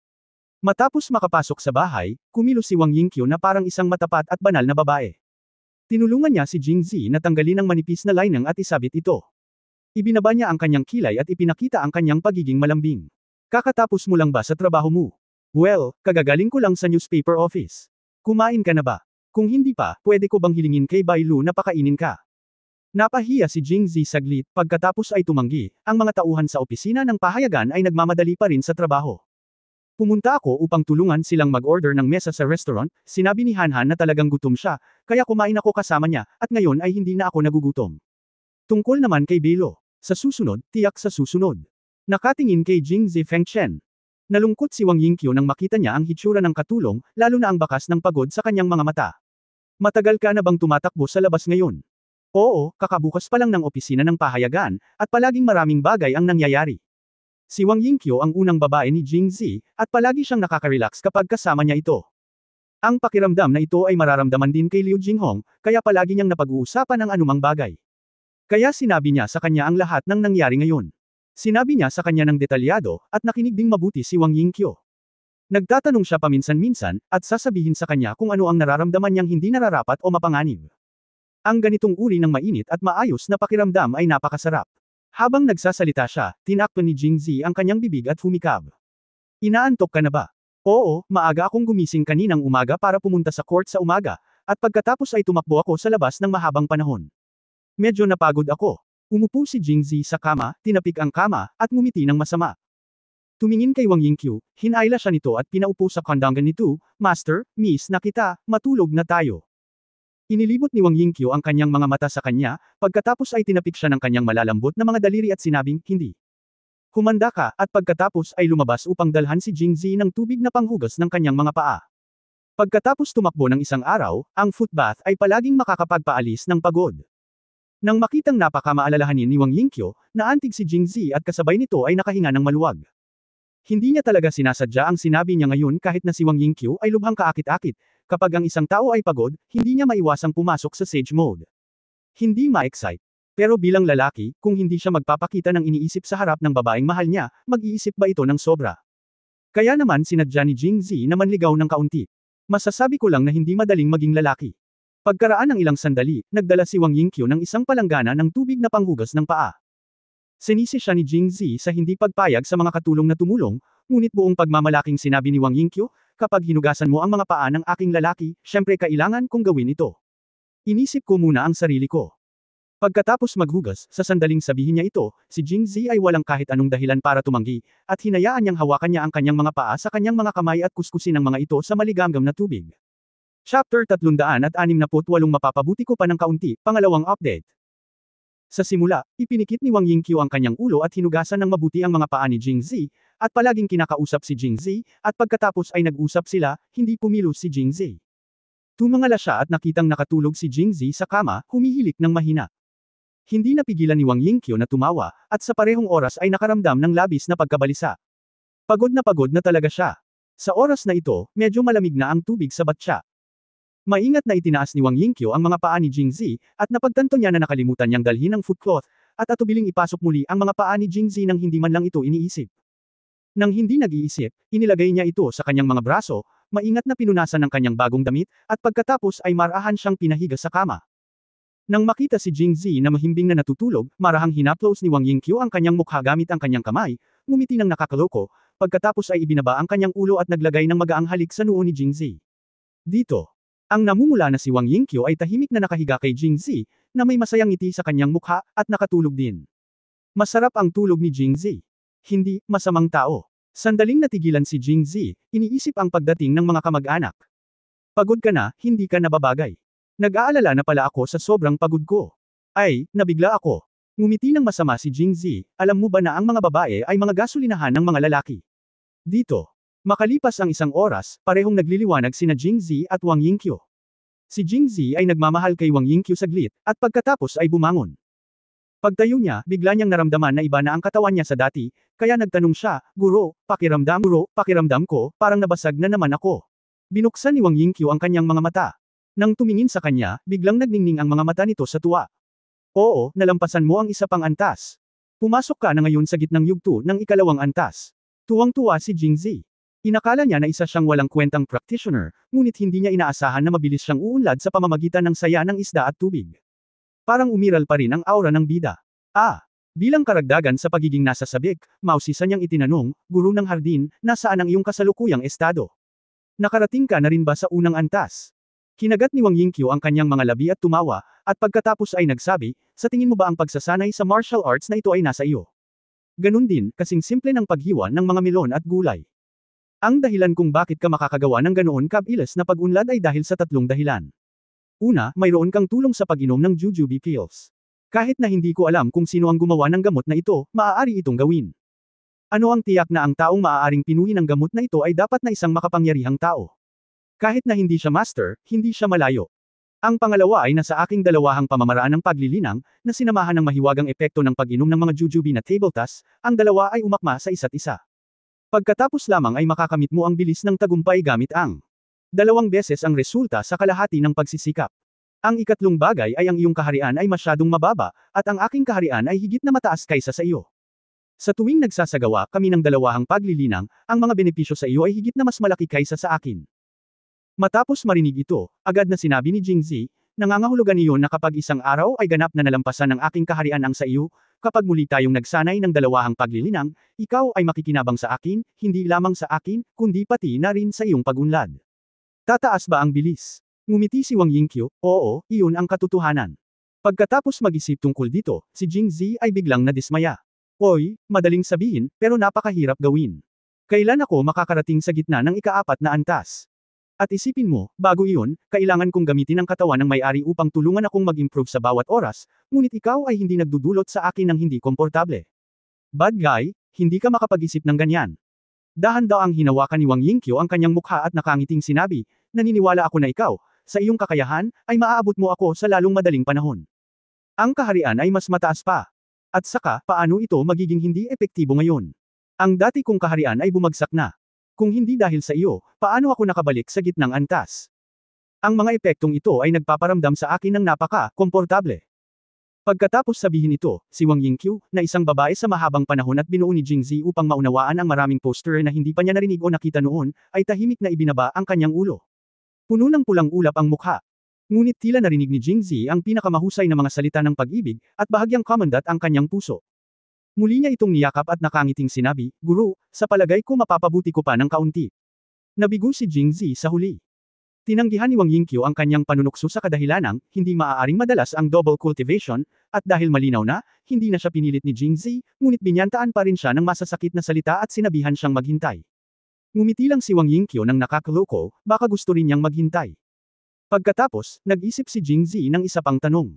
Matapos makapasok sa bahay, kumilos si Wang Yingqiu na parang isang matapat at banal na babae. Tinulungan niya si Jingzi na tanggalin ang manipis na linang at isabit ito. Ibinaba niya ang kanyang kilay at ipinakita ang kanyang pagiging malambing. Kakatapos mo lang ba sa trabaho mo? Well, kagagaling ko lang sa newspaper office. Kumain ka na ba? Kung hindi pa, pwede ko bang hilingin kay Bai Lu na pakainin ka? Napahiya si Jingzi saglit, pagkatapos ay tumanggi. Ang mga tauhan sa opisina ng pahayagan ay nagmamadali pa rin sa trabaho. Pumunta ako upang tulungan silang mag-order ng mesa sa restaurant, sinabi ni Hanhan na talagang gutom siya, kaya kumain ako kasama niya, at ngayon ay hindi na ako nagugutom. Tungkol naman kay Belo. Sa susunod, tiyak sa susunod. Nakatingin kay Jingzi Fengchen. Nalungkot si Wang Yingqiu nang makita niya ang hitsura ng katulong, lalo na ang bakas ng pagod sa kanyang mga mata. Matagal ka na bang tumatakbo sa labas ngayon? Oo, kakabukas pa lang ng opisina ng pahayagan, at palaging maraming bagay ang nangyayari. Si Wang Yingqiu ang unang babae ni Jingzi, at palagi siyang nakaka-relax kapag kasama niya ito. Ang pakiramdam na ito ay mararamdaman din kay Liu Jinghong, kaya palagi niyang napag-uusapan ang anumang bagay. Kaya sinabi niya sa kanya ang lahat ng nangyari ngayon. Sinabi niya sa kanya ng detalyado, at nakinig ding mabuti si Wang Yingqiu. Nagtatanong siya paminsan-minsan, at sasabihin sa kanya kung ano ang nararamdaman niyang hindi nararapat o mapanganib. Ang ganitong uri ng mainit at maayos na pakiramdam ay napakasarap. Habang nagsasalita siya, tinakpan ni Jingzi ang kanyang bibig at humikab. Inaantok ka na ba? Oo, maaga akong gumising kaninang umaga para pumunta sa court sa umaga, at pagkatapos ay tumakbo ako sa labas ng mahabang panahon. Medyo napagod ako. Umupo si Jingzi sa kama, tinapik ang kama, at ngumiti ng masama. Tumingin kay Wang Yingqiu, hinayla siya nito at pinaupo sa kandangan nito, Master, Miss na kita, matulog na tayo. Inilibot ni Wang Yingqiu ang kanyang mga mata sa kanya, pagkatapos ay tinapik siya ng kanyang malalambot na mga daliri at sinabing, hindi. Humanda ka, at pagkatapos ay lumabas upang dalhan si Jingzi ng tubig na panghugas ng kanyang mga paa. Pagkatapos tumakbo ng isang araw, ang footbath ay palaging makakapagpaalis ng pagod. Nang makitang napakamaalalahanin ni Wang Yingqiu, naantig si Jingzi at kasabay nito ay nakahinga ng maluwag. Hindi niya talaga sinasadya ang sinabi niya ngayon kahit na si Wang Yingqiu ay lubhang kaakit-akit. Kapag ang isang tao ay pagod, hindi niya maiwasang pumasok sa sage mode. Hindi ma-excite. Pero bilang lalaki, kung hindi siya magpapakita ng iniisip sa harap ng babaeng mahal niya, mag-iisip ba ito ng sobra? Kaya naman sinadya ni Jingzi na manligaw ng kaunti. Masasabi ko lang na hindi madaling maging lalaki. Pagkaraan ng ilang sandali, nagdala si Wang Yingqiu ng isang palanggana ng tubig na panghugas ng paa. Sinisi siya ni Jingzi sa hindi pagpayag sa mga katulong na tumulong, ngunit buong pagmamalaking sinabi ni Wang Yingqiu, kapag hinugasan mo ang mga paa ng aking lalaki, syempre kailangan kong gawin ito. Inisip ko muna ang sarili ko. Pagkatapos maghugas, sa sandaling sabihin niya ito, si Jingzi ay walang kahit anong dahilan para tumanggi, at hinayaan niyang hawakan niya ang kanyang mga paa sa kanyang mga kamay at kuskusin ang mga ito sa maligamgam na tubig. Chapter 368 Mapapabuti ko pa ng kaunti, pangalawang update. Sa simula, ipinikit ni Wang Yingqiu ang kanyang ulo at hinugasan ng mabuti ang mga paa ni Jingzi, at palaging kinakausap si Jingzi, at pagkatapos ay nag-usap sila, hindi pumilos si Jingzi. Tumangala siya at nakitang nakatulog si Jingzi sa kama, humihilik ng mahina. Hindi napigilan ni Wang Yingqiu na tumawa, at sa parehong oras ay nakaramdam ng labis na pagkabalisa. Pagod na talaga siya. Sa oras na ito, medyo malamig na ang tubig sa batya. Maingat na itinaas ni Wang Yingqiu ang mga paa ni Jingzi, at napagtanto niya na nakalimutan niyang dalhin ang footcloth, at atubiling ipasok muli ang mga paa ni Jingzi nang hindi man lang ito iniisip. Nang hindi nag-iisip, inilagay niya ito sa kanyang mga braso, maingat na pinunasan ng kanyang bagong damit, at pagkatapos ay marahan siyang pinahiga sa kama. Nang makita si Jingzi na mahimbing na natutulog, marahang hinaplos ni Wang Yingqiu ang kanyang mukha gamit ang kanyang kamay, ngumiti ng nakakaloko, pagkatapos ay ibinaba ang kanyang ulo at naglagay ng magaang halik sa noo ni Jingzi. Dito. Ang namumula na si Wang Yingqiu ay tahimik na nakahiga kay Jingzi, na may masayang ngiti sa kanyang mukha, at nakatulog din. Masarap ang tulog ni Jingzi. Hindi, masamang tao. Sandaling natigilan si Jingzi, iniisip ang pagdating ng mga kamag-anak. Pagod ka na, hindi ka nababagay. Nag-aalala na pala ako sa sobrang pagod ko. Ay, nabigla ako. Ngumiti ng masama si Jingzi, alam mo ba na ang mga babae ay mga gasolinahan ng mga lalaki? Dito. Makalipas ang isang oras, parehong nagliliwanag sina Jingzi at Wang Yingqiu. Si Jingzi ay nagmamahal kay Wang Yingqiu saglit, at pagkatapos ay bumangon. Pagtayo niya, bigla niyang naramdaman na iba na ang katawan niya sa dati, kaya nagtanong siya, Guro, pakiramdam ko, parang nabasag na naman ako. Binuksan ni Wang Yingqiu ang kanyang mga mata. Nang tumingin sa kanya, biglang nagningning ang mga mata nito sa tuwa. Oo, nalampasan mo ang isa pang antas. Pumasok ka na ngayon sa gitnang yugto ng ikalawang antas. Tuwang-tuwa si Jingzi. Inakala niya na isa siyang walang kwentang practitioner, ngunit hindi niya inaasahan na mabilis siyang uunlad sa pamamagitan ng saya ng isda at tubig. Parang umiral pa rin ang aura ng bida. Bilang karagdagan sa pagiging nasa sabik, mausisa niyang itinanong, Guro ng hardin, nasaan ang iyong kasalukuyang estado? Nakarating ka na rin ba sa unang antas? Kinagat ni Wang Yingqiu ang kanyang mga labi at tumawa, at pagkatapos ay nagsabi, sa tingin mo ba ang pagsasanay sa martial arts na ito ay nasa iyo? Ganun din, kasing simple ng paghiwa ng mga melon at gulay. Ang dahilan kung bakit ka makakagawa ng ganoon kabilis na pag-unlad ay dahil sa tatlong dahilan. Una, mayroon kang tulong sa pag-inom ng jujube pills. Kahit na hindi ko alam kung sino ang gumawa ng gamot na ito, maaari itong gawin. Ano ang tiyak na ang taong maaaring pinuhin ng gamot na ito ay dapat na isang makapangyarihang tao? Kahit na hindi siya master, hindi siya malayo. Ang pangalawa ay nasa aking dalawahang pamamaraan ng paglilinang, na sinamahan ng mahiwagang epekto ng pag-inom ng mga jujube na table tas, ang dalawa ay umakma sa isa't isa. Pagkatapos lamang ay makakamit mo ang bilis ng tagumpay gamit ang 2 beses ang resulta sa kalahati ng pagsisikap. Ang ikatlong bagay ay ang iyong kaharian ay masyadong mababa, at ang aking kaharian ay higit na mataas kaysa sa iyo. Sa tuwing nagsasagawa kami ng dalawahang paglilinang, ang mga benepisyo sa iyo ay higit na mas malaki kaysa sa akin. Matapos marinig ito, agad na sinabi ni Jingzi, nangangahulugan iyon na kapag isang araw ay ganap na nalampasan ng aking kaharian ang sa iyo, kapag muli tayong nagsanay ng dalawahang paglilinang, ikaw ay makikinabang sa akin, hindi lamang sa akin, kundi pati na rin sa iyong pagunlad. Tataas ba ang bilis? Ngumiti si Wang Yingqiu, oo, iyon ang katotohanan. Pagkatapos mag-isip tungkol dito, si Jingzi ay biglang nadismaya. Oy, madaling sabihin, pero napakahirap gawin. Kailan ako makakarating sa gitna ng ika-4 na antas? At isipin mo, bago iyon, kailangan kong gamitin ang katawan ng may-ari upang tulungan akong mag-improve sa bawat oras, ngunit ikaw ay hindi nagdudulot sa akin ng hindi komportable. Bad guy, hindi ka makapag-isip ng ganyan. Dahan-daang hinawakan ni Wang Yingqiu ang kanyang mukha at nakangiting sinabi, naniniwala ako na ikaw, sa iyong kakayahan, ay maaabot mo ako sa lalong madaling panahon. Ang kaharian ay mas mataas pa. At saka, paano ito magiging hindi epektibo ngayon? Ang dati kong kaharian ay bumagsak na. Kung hindi dahil sa iyo, paano ako nakabalik sa gitnang antas? Ang mga epektong ito ay nagpaparamdam sa akin ng napaka-komportable. Pagkatapos sabihin ito, si Wang Yingqiu, na isang babae sa mahabang panahon at binuo ni Jingzi upang maunawaan ang maraming poster na hindi pa niya narinig o nakita noon, ay tahimik na ibinaba ang kanyang ulo. Puno ng pulang ulap ang mukha. Ngunit tila narinig ni Jingzi ang pinakamahusay na mga salita ng pag-ibig, at bahagyang kamandat ang kanyang puso. Muli niya itong niyakap at nakangiting sinabi, Guro, sa palagay ko mapapabuti ko pa ng kaunti. Nabigo si Jingzi sa huli. Tinanggihan ni Wang Yingqiu ang kanyang panunukso sa kadahilanang, hindi maaaring madalas ang double cultivation, at dahil malinaw na, hindi na siya pinilit ni Jingzi, ngunit binyantaan pa rin siya ng masasakit na salita at sinabihan siyang maghintay. Ngumiti lang si Wang Yingqiu ng nakakaloko, baka gusto rin niyang maghintay. Pagkatapos, nag-isip si Jingzi ng isa pang tanong.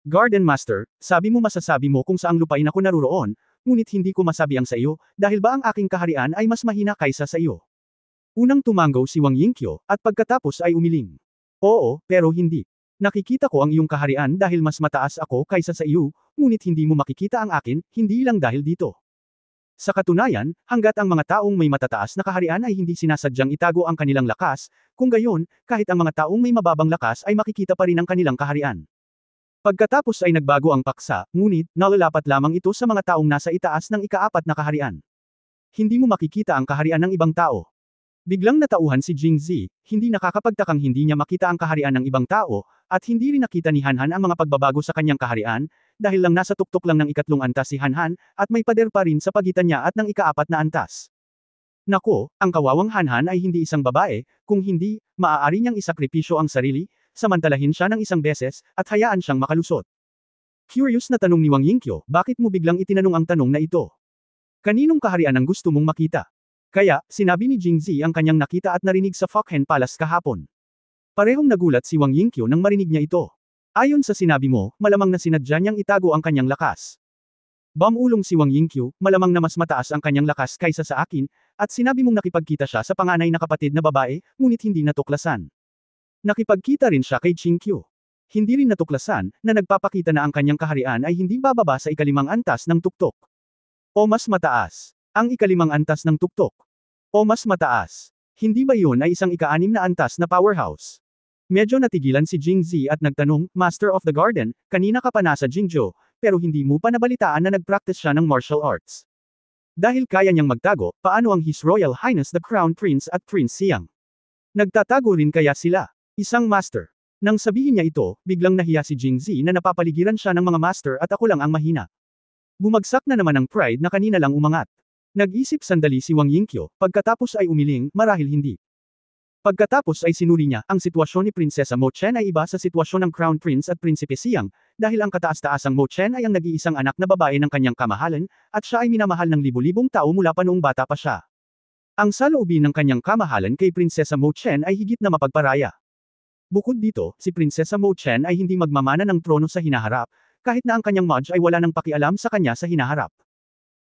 Garden Master, sabi mo masasabi mo kung saang lupain ako naruroon, ngunit hindi ko masabi ang sa iyo, dahil ba ang aking kaharian ay mas mahina kaysa sa iyo? Unang tumanggaw si Wang Yingqiu, at pagkatapos ay umiling. Oo, pero hindi. Nakikita ko ang iyong kaharian dahil mas mataas ako kaysa sa iyo, ngunit hindi mo makikita ang akin, hindi lang dahil dito. Sa katunayan, hanggat ang mga taong may matataas na kaharian ay hindi sinasadyang itago ang kanilang lakas, kung gayon, kahit ang mga taong may mababang lakas ay makikita pa rin ang kanilang kaharian. Pagkatapos ay nagbago ang paksa, ngunit, nalalapat lamang ito sa mga taong nasa itaas ng ika-4 na kaharian. Hindi mo makikita ang kaharian ng ibang tao. Biglang natauhan si Jingzi, hindi nakakapagtakang hindi niya makita ang kaharian ng ibang tao, at hindi rin nakita ni Hanhan ang mga pagbabago sa kanyang kaharian, dahil lang nasa tuktok lang ng ikatlong antas si Hanhan, at may pader pa rin sa pagitan niya at ng ika-4 na antas. Nako, ang kawawang Hanhan ay hindi isang babae, kung hindi, maaari niyang isakripisyo ang sarili, samantalahin siya ng isang beses, at hayaan siyang makalusot. Curious na tanong ni Wang Yingqiu, bakit mo biglang itinanong ang tanong na ito? Kaninong kaharian ang gusto mong makita? Kaya, sinabi ni Jingzi ang kanyang nakita at narinig sa Fokhen Palace kahapon. Parehong nagulat si Wang Yingqiu nang marinig niya ito. Ayon sa sinabi mo, malamang na sinadya niyang itago ang kanyang lakas. Bumulong si Wang Yingqiu, malamang na mas mataas ang kanyang lakas kaysa sa akin, at sinabi mong nakipagkita siya sa panganay na kapatid na babae, ngunit hindi natuklasan. Nakipagkita rin siya kay Qingqiu. Hindi rin natuklasan, na nagpapakita na ang kanyang kaharian ay hindi bababa sa ikalimang antas ng tuktok. O mas mataas. Ang ikalimang antas ng tuktok. O mas mataas. Hindi ba yun ay isang ika-6 na antas na powerhouse? Medyo natigilan si Jingzi at nagtanong, Master of the Garden, kanina ka pa nasa Jingzhou, pero hindi mo pa nabalitaan na nag-practice siya ng martial arts. Dahil kaya niyang magtago, paano ang His Royal Highness the Crown Prince at Prince Xiang? Nagtatago rin kaya sila? Isang master. Nang sabihin niya ito, biglang nahiya si Jingzi na napapaligiran siya ng mga master at ako lang ang mahina. Bumagsak na naman ang pride na kanina lang umangat. Nag-isip sandali si Wang Yingqiu, pagkatapos ay umiling, marahil hindi. Pagkatapos ay sinuri niya, ang sitwasyon ni Prinsesa Mo Chen ay iba sa sitwasyon ng Crown Prince at Prinsipe Xiang, dahil ang kataas-taasang Mo Chen ay ang nag-iisang anak na babae ng kanyang kamahalan, at siya ay minamahal ng libu-libong tao mula pa noong bata pa siya. Ang saloobin ng kanyang kamahalan kay Prinsesa Mo Chen ay higit na mapagparaya. Bukod dito, si Prinsesa Mo Chen ay hindi magmamana ng trono sa hinaharap, kahit na ang kanyang Mudge ay wala nang pakialam sa kanya sa hinaharap.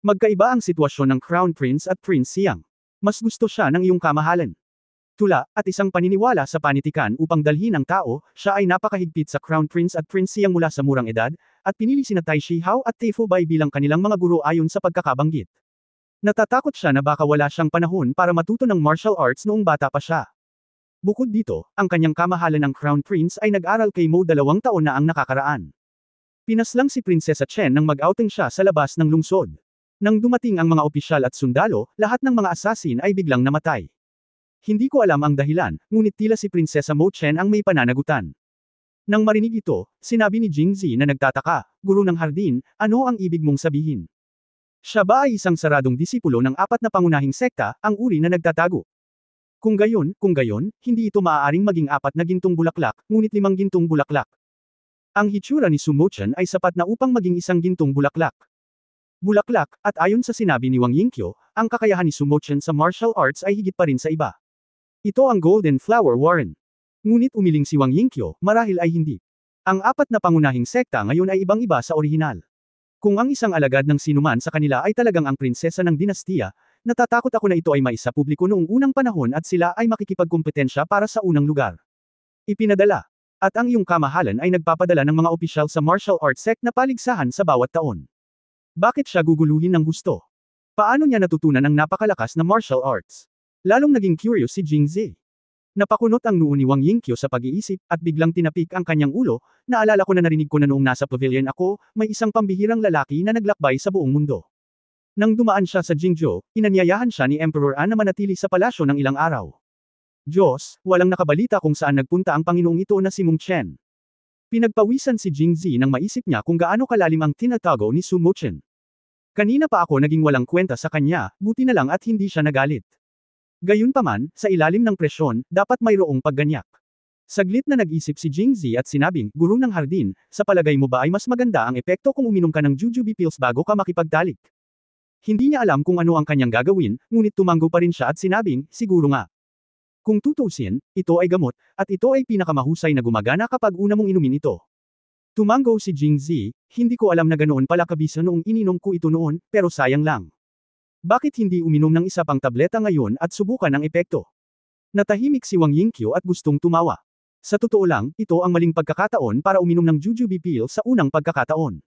Magkaiba ang sitwasyon ng Crown Prince at Prince Xiang. Mas gusto siya ng iyong kamahalan. Tula, at isang paniniwala sa panitikan upang dalhin ang tao, siya ay napakahigpit sa Crown Prince at Prince Xiang mula sa murang edad, at pinili sina Tai Shihao at Tei Fu Bai bilang kanilang mga guro ayon sa pagkakabanggit. Natatakot siya na baka wala siyang panahon para matuto ng martial arts noong bata pa siya. Bukod dito, ang kanyang kamahalan ng Crown Prince ay nag-aral kay Mo 2 taon na ang nakakaraan. Pinaslang si Prinsesa Chen nang mag-outing siya sa labas ng lungsod. Nang dumating ang mga opisyal at sundalo, lahat ng mga asasin ay biglang namatay. Hindi ko alam ang dahilan, ngunit tila si Prinsesa Mo Chen ang may pananagutan. Nang marinig ito, sinabi ni Jingzi na nagtataka, Guro ng Hardin, ano ang ibig mong sabihin? Siya ba ay isang saradong disipulo ng 4 na pangunahing sekta, ang uri na nagtatago? Kung gayon, hindi ito maaaring maging 4 na gintong bulaklak, ngunit 5 gintong bulaklak. Ang hitsura ni Su Mo Chen ay sapat na upang maging isang gintong bulaklak. Bulaklak, at ayon sa sinabi ni Wang Yingqiu, ang kakayahan ni Su Mo Chen sa martial arts ay higit pa rin sa iba. Ito ang Golden Flower Warren. Ngunit umiling si Wang Yingqiu, marahil ay hindi. Ang 4 na pangunahing sekta ngayon ay ibang-iba sa orihinal. Kung ang isang alagad ng sinuman sa kanila ay talagang ang prinsesa ng dinastiya, natatakot ako na ito ay maisa publiko noong unang panahon at sila ay makikipagkumpetensya para sa unang lugar. Ipinadala. At ang iyong kamahalan ay nagpapadala ng mga opisyal sa martial arts sect na paligsahan sa bawat taon. Bakit siya guguluhin ng gusto? Paano niya natutunan ang napakalakas na martial arts? Lalong naging curious si Jingzi. Napakunot ang noo ni Wang Yingqiu sa pag-iisip, at biglang tinapik ang kanyang ulo, naalala ko na narinig ko na noong nasa pavilion ako, may isang pambihirang lalaki na naglakbay sa buong mundo. Nang dumaan siya sa Jingzhou, inanyayahan siya ni Emperor An na manatili sa palasyo ng ilang araw. Diyos, walang nakabalita kung saan nagpunta ang Panginoong ito na si Meng Chen. Pinagpawisan si Jingzi nang maisip niya kung gaano kalalim ang tinatago ni Su Mo Chen. Kanina pa ako naging walang kwenta sa kanya, buti na lang at hindi siya nagalit. Gayunpaman, sa ilalim ng presyon, dapat mayroong pagganyak. Saglit na nag-isip si Jingzi at sinabing, Guro ng Hardin, sa palagay mo ba ay mas maganda ang epekto kung uminom ka ng jujube pills bago ka makipagtalik? Hindi niya alam kung ano ang kanyang gagawin, ngunit tumango pa rin siya at sinabing, siguro nga. Kung tutuusin, ito ay gamot, at ito ay pinakamahusay na gumagana kapag una mong inumin ito. Tumango si Jingzi, hindi ko alam na ganoon pala kabisa noong ininom ko ito noon, pero sayang lang. Bakit hindi uminom ng isa pang tableta ngayon at subukan ang epekto? Natahimik si Wang Yingqiu at gustong tumawa. Sa totoo lang, ito ang maling pagkakataon para uminom ng jujube pill sa unang pagkakataon.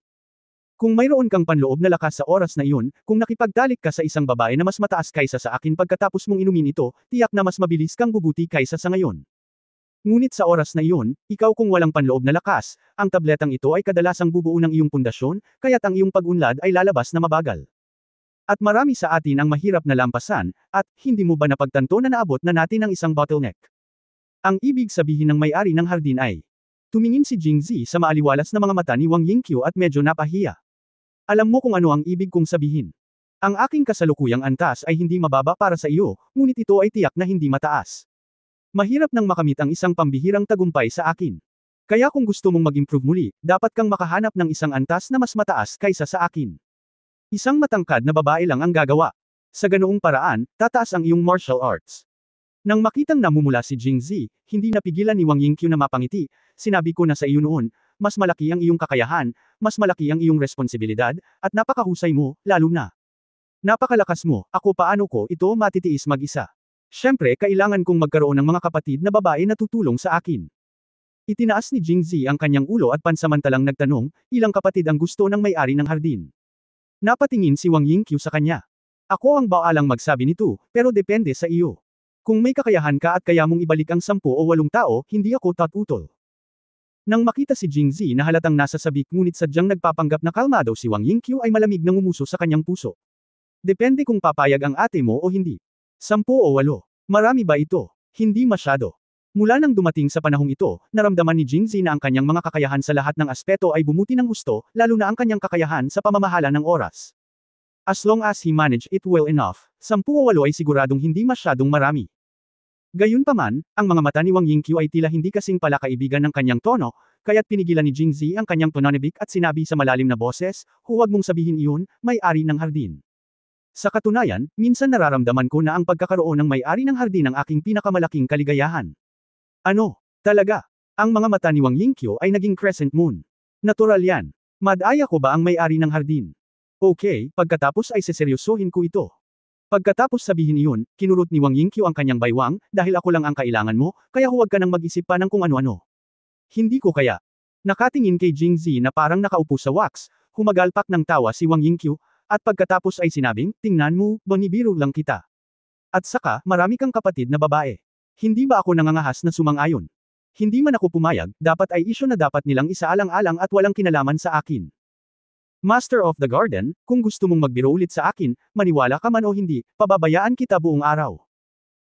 Kung mayroon kang panloob na lakas sa oras na iyon, kung nakipagtalik ka sa isang babae na mas mataas kaysa sa akin pagkatapos mong inumin ito, tiyak na mas mabilis kang bubuti kaysa sa ngayon. Ngunit sa oras na iyon, ikaw kung walang panloob na lakas, ang tabletang ito ay kadalasang bubuo ng iyong pundasyon, kaya't ang iyong pag-unlad ay lalabas na mabagal. At marami sa atin ang mahirap na lampasan, at hindi mo ba napagtanto na naabot na natin ang isang bottleneck? Ang ibig sabihin ng may-ari ng hardin ay, tumingin si Jingzi sa maaliwalas na mga mata ni Wang Yingqiu at medyo napahiya. Alam mo kung ano ang ibig kong sabihin. Ang aking kasalukuyang antas ay hindi mababa para sa iyo, ngunit ito ay tiyak na hindi mataas. Mahirap nang makamit ang isang pambihirang tagumpay sa akin. Kaya kung gusto mong mag-improve muli, dapat kang makahanap ng isang antas na mas mataas kaysa sa akin. Isang matangkad na babae lang ang gagawa. Sa ganoong paraan, tataas ang iyong martial arts. Nang makitang namumula si Jingzi, hindi napigilan ni Wang Yingqiu na mapangiti. Sinabi ko na sa iyo noon, mas malaki ang iyong kakayahan, mas malaki ang iyong responsibilidad, at napakahusay mo, lalo na. Napakalakas mo, ako paano ko ito matitiis mag-isa. Siyempre kailangan kong magkaroon ng mga kapatid na babae na tutulong sa akin. Itinaas ni Jingzi ang kanyang ulo at pansamantalang nagtanong, ilang kapatid ang gusto ng may-ari ng hardin. Napatingin si Wang Yingqiu sa kanya. Ako ang baalang magsabi nito, pero depende sa iyo. Kung may kakayahan ka at kaya mong ibalik ang 10 o 8 tao, hindi ako tatutol. Nang makita si Jingzi na halatang nasa sabik ngunit sadyang nagpapanggap na kalmado si Wang Yingqiu ay malamig na ngumuso sa kanyang puso. Depende kung papayag ang ate mo o hindi. 10 o 8. Marami ba ito? Hindi masyado. Mula nang dumating sa panahong ito, naramdaman ni Jingzi na ang kanyang mga kakayahan sa lahat ng aspeto ay bumuti ng husto, lalo na ang kanyang kakayahan sa pamamahala ng oras. As long as he managed it well enough, 10 o 8 ay siguradong hindi masyadong marami. Gayunpaman, ang mga mata ni Wang Yingqiu ay tila hindi kasing pala kaibigan ng kanyang tono, kaya't pinigilan ni Jingzi ang kanyang tonanibik at sinabi sa malalim na boses, huwag mong sabihin iyon, may-ari ng hardin. Sa katunayan, minsan nararamdaman ko na ang pagkakaroon ng may-ari ng hardin ang aking pinakamalaking kaligayahan. Ano? Talaga? Ang mga mata ni Wang Yingqiu ay naging crescent moon. Natural yan. Madaya ko ba ang may-ari ng hardin? Okay, pagkatapos ay seseryosohin ko ito. Pagkatapos sabihin iyon, kinurot ni Wang Yingqiu ang kanyang baywang, dahil ako lang ang kailangan mo, kaya huwag ka nang mag-isip pa ng kung ano-ano. Hindi ko kaya. Nakatingin kay Jingzi na parang nakaupo sa wax, humagalpak ng tawa si Wang Yingqiu, at pagkatapos ay sinabing, tingnan mo, binibiro lang kita. At saka, marami kang kapatid na babae. Hindi ba ako nangangahas na sumang-ayon? Hindi man ako pumayag, dapat ay isyu na dapat nilang isaalang-alang at walang kinalaman sa akin. Master of the Garden, kung gusto mong magbiro ulit sa akin, maniwala ka man o hindi, pababayaan kita buong araw.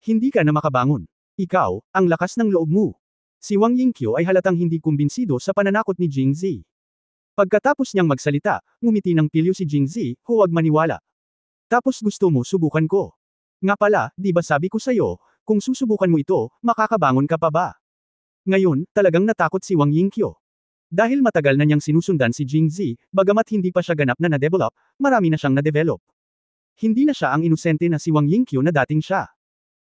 Hindi ka na makabangon. Ikaw, ang lakas ng loob mo. Si Wang Yingqiu ay halatang hindi kumbinsido sa pananakot ni Jingzi. Pagkatapos niyang magsalita, ngumiti ng pilyo si Jingzi, huwag maniwala. Tapos gusto mo subukan ko. Nga pala, di ba sabi ko sa'yo, kung susubukan mo ito, makakabangon ka pa ba? Ngayon, talagang natakot si Wang Yingqiu. Dahil matagal na niyang sinusundan si Jingzi, bagamat hindi pa siya ganap na na-develop, marami na siyang na-develop. Hindi na siya ang inosente na si Wang Yingqiu na dating siya.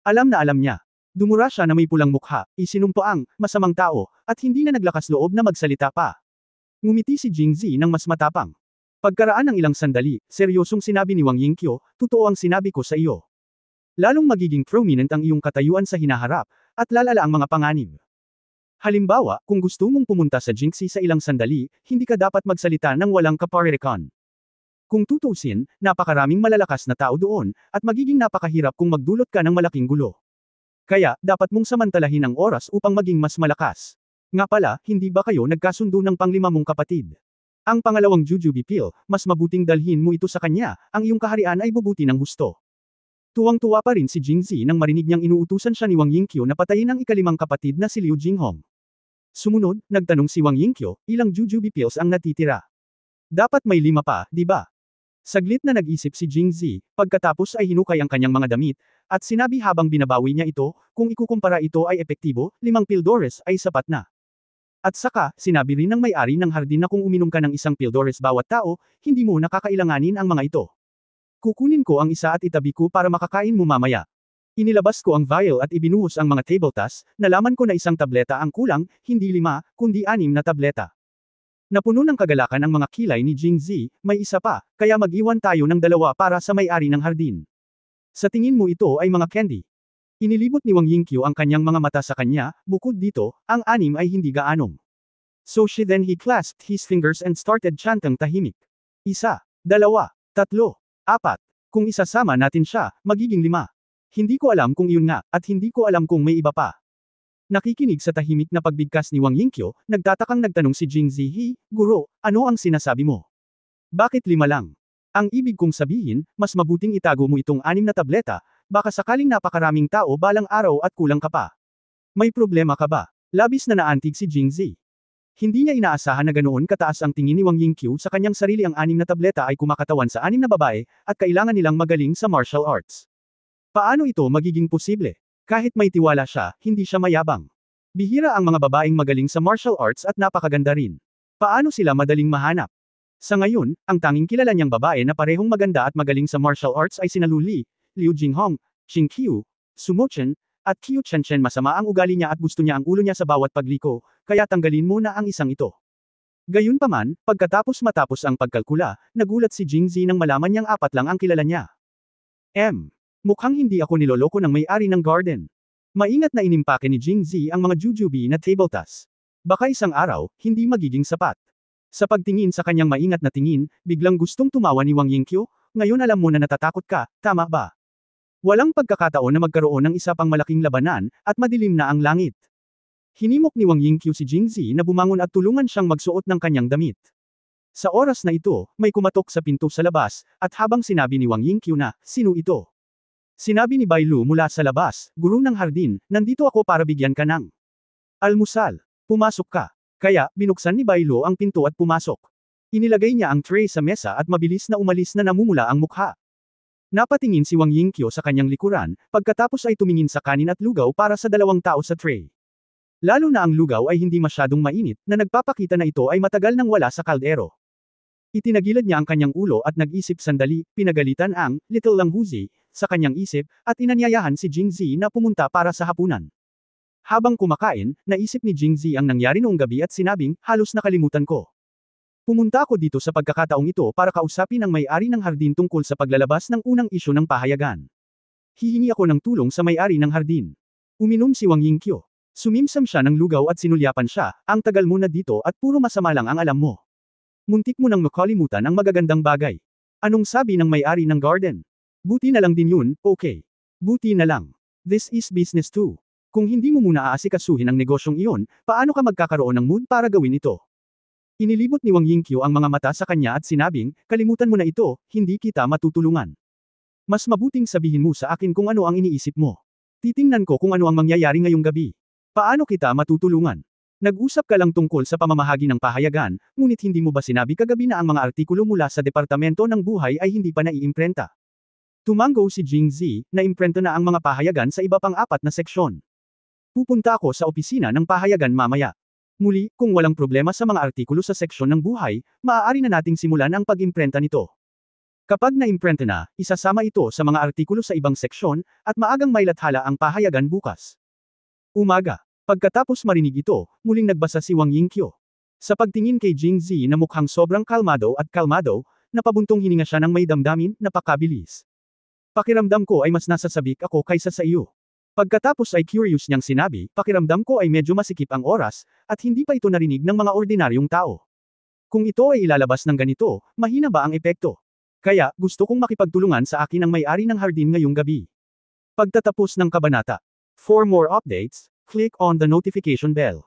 Alam na alam niya. Dumura siya na may pulang mukha, isinumpoang, masamang tao, at hindi na naglakas loob na magsalita pa. Ngumiti si Jingzi ng mas matapang. Pagkaraan ng ilang sandali, seryosong sinabi ni Wang Yingqiu, totoo ang sinabi ko sa iyo. Lalong magiging prominent ang iyong katayuan sa hinaharap, at lalala ang mga panganib. Halimbawa, kung gusto mong pumunta sa Jingxi sa ilang sandali, hindi ka dapat magsalita ng walang kaparirikon. Kung tutuusin, napakaraming malalakas na tao doon, at magiging napakahirap kung magdulot ka ng malaking gulo. Kaya, dapat mong samantalahin ang oras upang maging mas malakas. Nga pala, hindi ba kayo nagkasundo ng panglima mong kapatid? Ang pangalawang Jujube Pill, mas mabuting dalhin mo ito sa kanya, ang iyong kaharian ay bubuti ng husto. Tuwang-tuwa pa rin si Jingzi nang marinig niyang inuutusan siya ni Wang Yingqiu na patayin ang ikalimang kapatid na si Liu Jinghong. Sumunod, nagtanong si Wang Yingqiu, ilang Jujube Pills ang natitira? Dapat may 5 pa, di ba? Saglit na nag-isip si Jingzi, pagkatapos ay hinukay ang kanyang mga damit, at sinabi habang binabawi niya ito, kung ikukumpara ito ay epektibo, 5 pildores ay sapat na. At saka, sinabi rin ng may-ari ng hardin na kung uminom ka ng 1 pildores bawat tao, hindi mo nakakailanganin ang mga ito. Kukunin ko ang isa at itabi ko para makakain mo mamaya. Inilabas ko ang vial at ibinuhos ang mga table tas, nalaman ko na 1 tableta ang kulang, hindi 5, kundi 6 na tableta. Napuno ng kagalakan ang mga kilay ni Jingzi, may isa pa, kaya mag-iwan tayo ng 2 para sa may-ari ng hardin. Sa tingin mo ito ay mga candy. Inilibot ni Wang Yingqiu ang kanyang mga mata sa kanya, bukod dito, ang 6 ay hindi gaanong. So he clasped his fingers and started chanting tahimik. 1, 2, 3, 4. Kung isasama natin siya, magiging 5. Hindi ko alam kung iyon nga, at hindi ko alam kung may iba pa. Nakikinig sa tahimik na pagbigkas ni Wang Yingqiu, nagtatakang nagtanong si Jingzi, Guro, ano ang sinasabi mo? Bakit 5 lang? Ang ibig kong sabihin, mas mabuting itago mo itong 6 na tableta, baka sakaling napakaraming tao balang araw at kulang ka pa. May problema ka ba? Labis na naantig si Jingzi. Hindi niya inaasahan na ganoon kataas ang tingin ni Wang Yingqiu sa kanyang sarili. Ang 6 na tableta ay kumakatawan sa 6 na babae, at kailangan nilang magaling sa martial arts. Paano ito magiging posible? Kahit may tiwala siya, hindi siya mayabang. Bihira ang mga babaeng magaling sa martial arts at napakaganda rin. Paano sila madaling mahanap? Sa ngayon, ang tanging kilala niyang babae na parehong maganda at magaling sa martial arts ay sina Lu Li, Liu Jinghong, Qing Qiu, Su Mochen, at Qiu Chenchen. Masama ang ugali niya at gusto niya ang ulo niya sa bawat pagliko, kaya tanggalin mo na ang isang ito. Gayunpaman, matapos ang pagkalkula, nagulat si Jingzi nang malaman niyang 4 lang ang kilala niya. Mukhang hindi ako niloloko ng may-ari ng garden. Maingat na inimpake ni Jingzi ang mga jujube na table tas. Baka isang araw, hindi magiging sapat. Sa pagtingin sa kanyang maingat na tingin, biglang gustong tumawa ni Wang Yingqiu. Ngayon alam mo na natatakot ka, tama ba? Walang pagkakataon na magkaroon ng isa pang malaking labanan, at madilim na ang langit. Hinimok ni Wang Yingqiu si Jingzi na bumangon at tulungan siyang magsuot ng kanyang damit. Sa oras na ito, may kumatok sa pinto sa labas, at habang sinabi ni Wang Yingqiu na, "Sino ito?" Sinabi ni Bai Lu mula sa labas, "Guro ng hardin, nandito ako para bigyan ka ng almusal. Pumasok ka." Kaya, binuksan ni Bai Lu ang pinto at pumasok. Inilagay niya ang tray sa mesa at mabilis na umalis na namumula ang mukha. Napatingin si Wang Yingqiu sa kanyang likuran, pagkatapos ay tumingin sa kanin at lugaw para sa 2 tao sa tray. Lalo na ang lugaw ay hindi masyadong mainit, na nagpapakita na ito ay matagal nang wala sa kaldero. Itinagilid niya ang kanyang ulo at nag-isip sandali, pinagalitan ang Little Lang Huzi sa kanyang isip, at inanyayahan si Jingzi na pumunta para sa hapunan. Habang kumakain, naisip ni Jingzi ang nangyari noong gabi at sinabing, "Halos nakalimutan ko. Pumunta ako dito sa pagkakataong ito para kausapin ang may-ari ng hardin tungkol sa paglalabas ng unang isyu ng pahayagan. Hihingi ako ng tulong sa may-ari ng hardin." Uminom si Wang Yingqiu. Sumimsam siya ng lugaw at sinulyapan siya, "Ang tagal mo na dito at puro masama lang ang alam mo. Muntik mo nang makalimutan ang magagandang bagay. Anong sabi ng may-ari ng garden? Buti na lang din yun, okay. Buti na lang. This is business too. Kung hindi mo muna aasikasuhin ang negosyong iyon, paano ka magkakaroon ng mood para gawin ito?" Inilibot ni Wang Yingqiu ang mga mata sa kanya at sinabing, "Kalimutan mo na ito, hindi kita matutulungan. Mas mabuting sabihin mo sa akin kung ano ang iniisip mo. Titingnan ko kung ano ang mangyayari ngayong gabi. Paano kita matutulungan? Nag-usap ka lang tungkol sa pamamahagi ng pahayagan, ngunit hindi mo ba sinabi kagabi na ang mga artikulo mula sa Departamento ng Buhay ay hindi pa naiimprenta?" Tumango si Jingzi, na-imprenta na ang mga pahayagan sa iba pang 4 na seksyon. "Pupunta ako sa opisina ng pahayagan mamaya. Muli, kung walang problema sa mga artikulo sa seksyon ng buhay, maaari na nating simulan ang pag-imprenta nito. Kapag na-imprenta na, isasama ito sa mga artikulo sa ibang seksyon, at maagang mailathala ang pahayagan bukas." Umaga. Pagkatapos marinig ito, muling nagbasa si Wang Yingqiu. Sa pagtingin kay Jingzi na mukhang sobrang kalmado, napabuntong hininga siya ng may damdamin, "Napakabilis. Pakiramdam ko ay mas nasasabik ako kaysa sa iyo." Pagkatapos ay curious niyang sinabi, "Pakiramdam ko ay medyo masikip ang oras, at hindi pa ito narinig ng mga ordinaryong tao. Kung ito ay ilalabas ng ganito, mahina ba ang epekto? Kaya, gusto kong makipagtulungan sa akin ang may-ari ng hardin ngayong gabi." Pagtatapos ng kabanata. For more updates, click on the notification bell.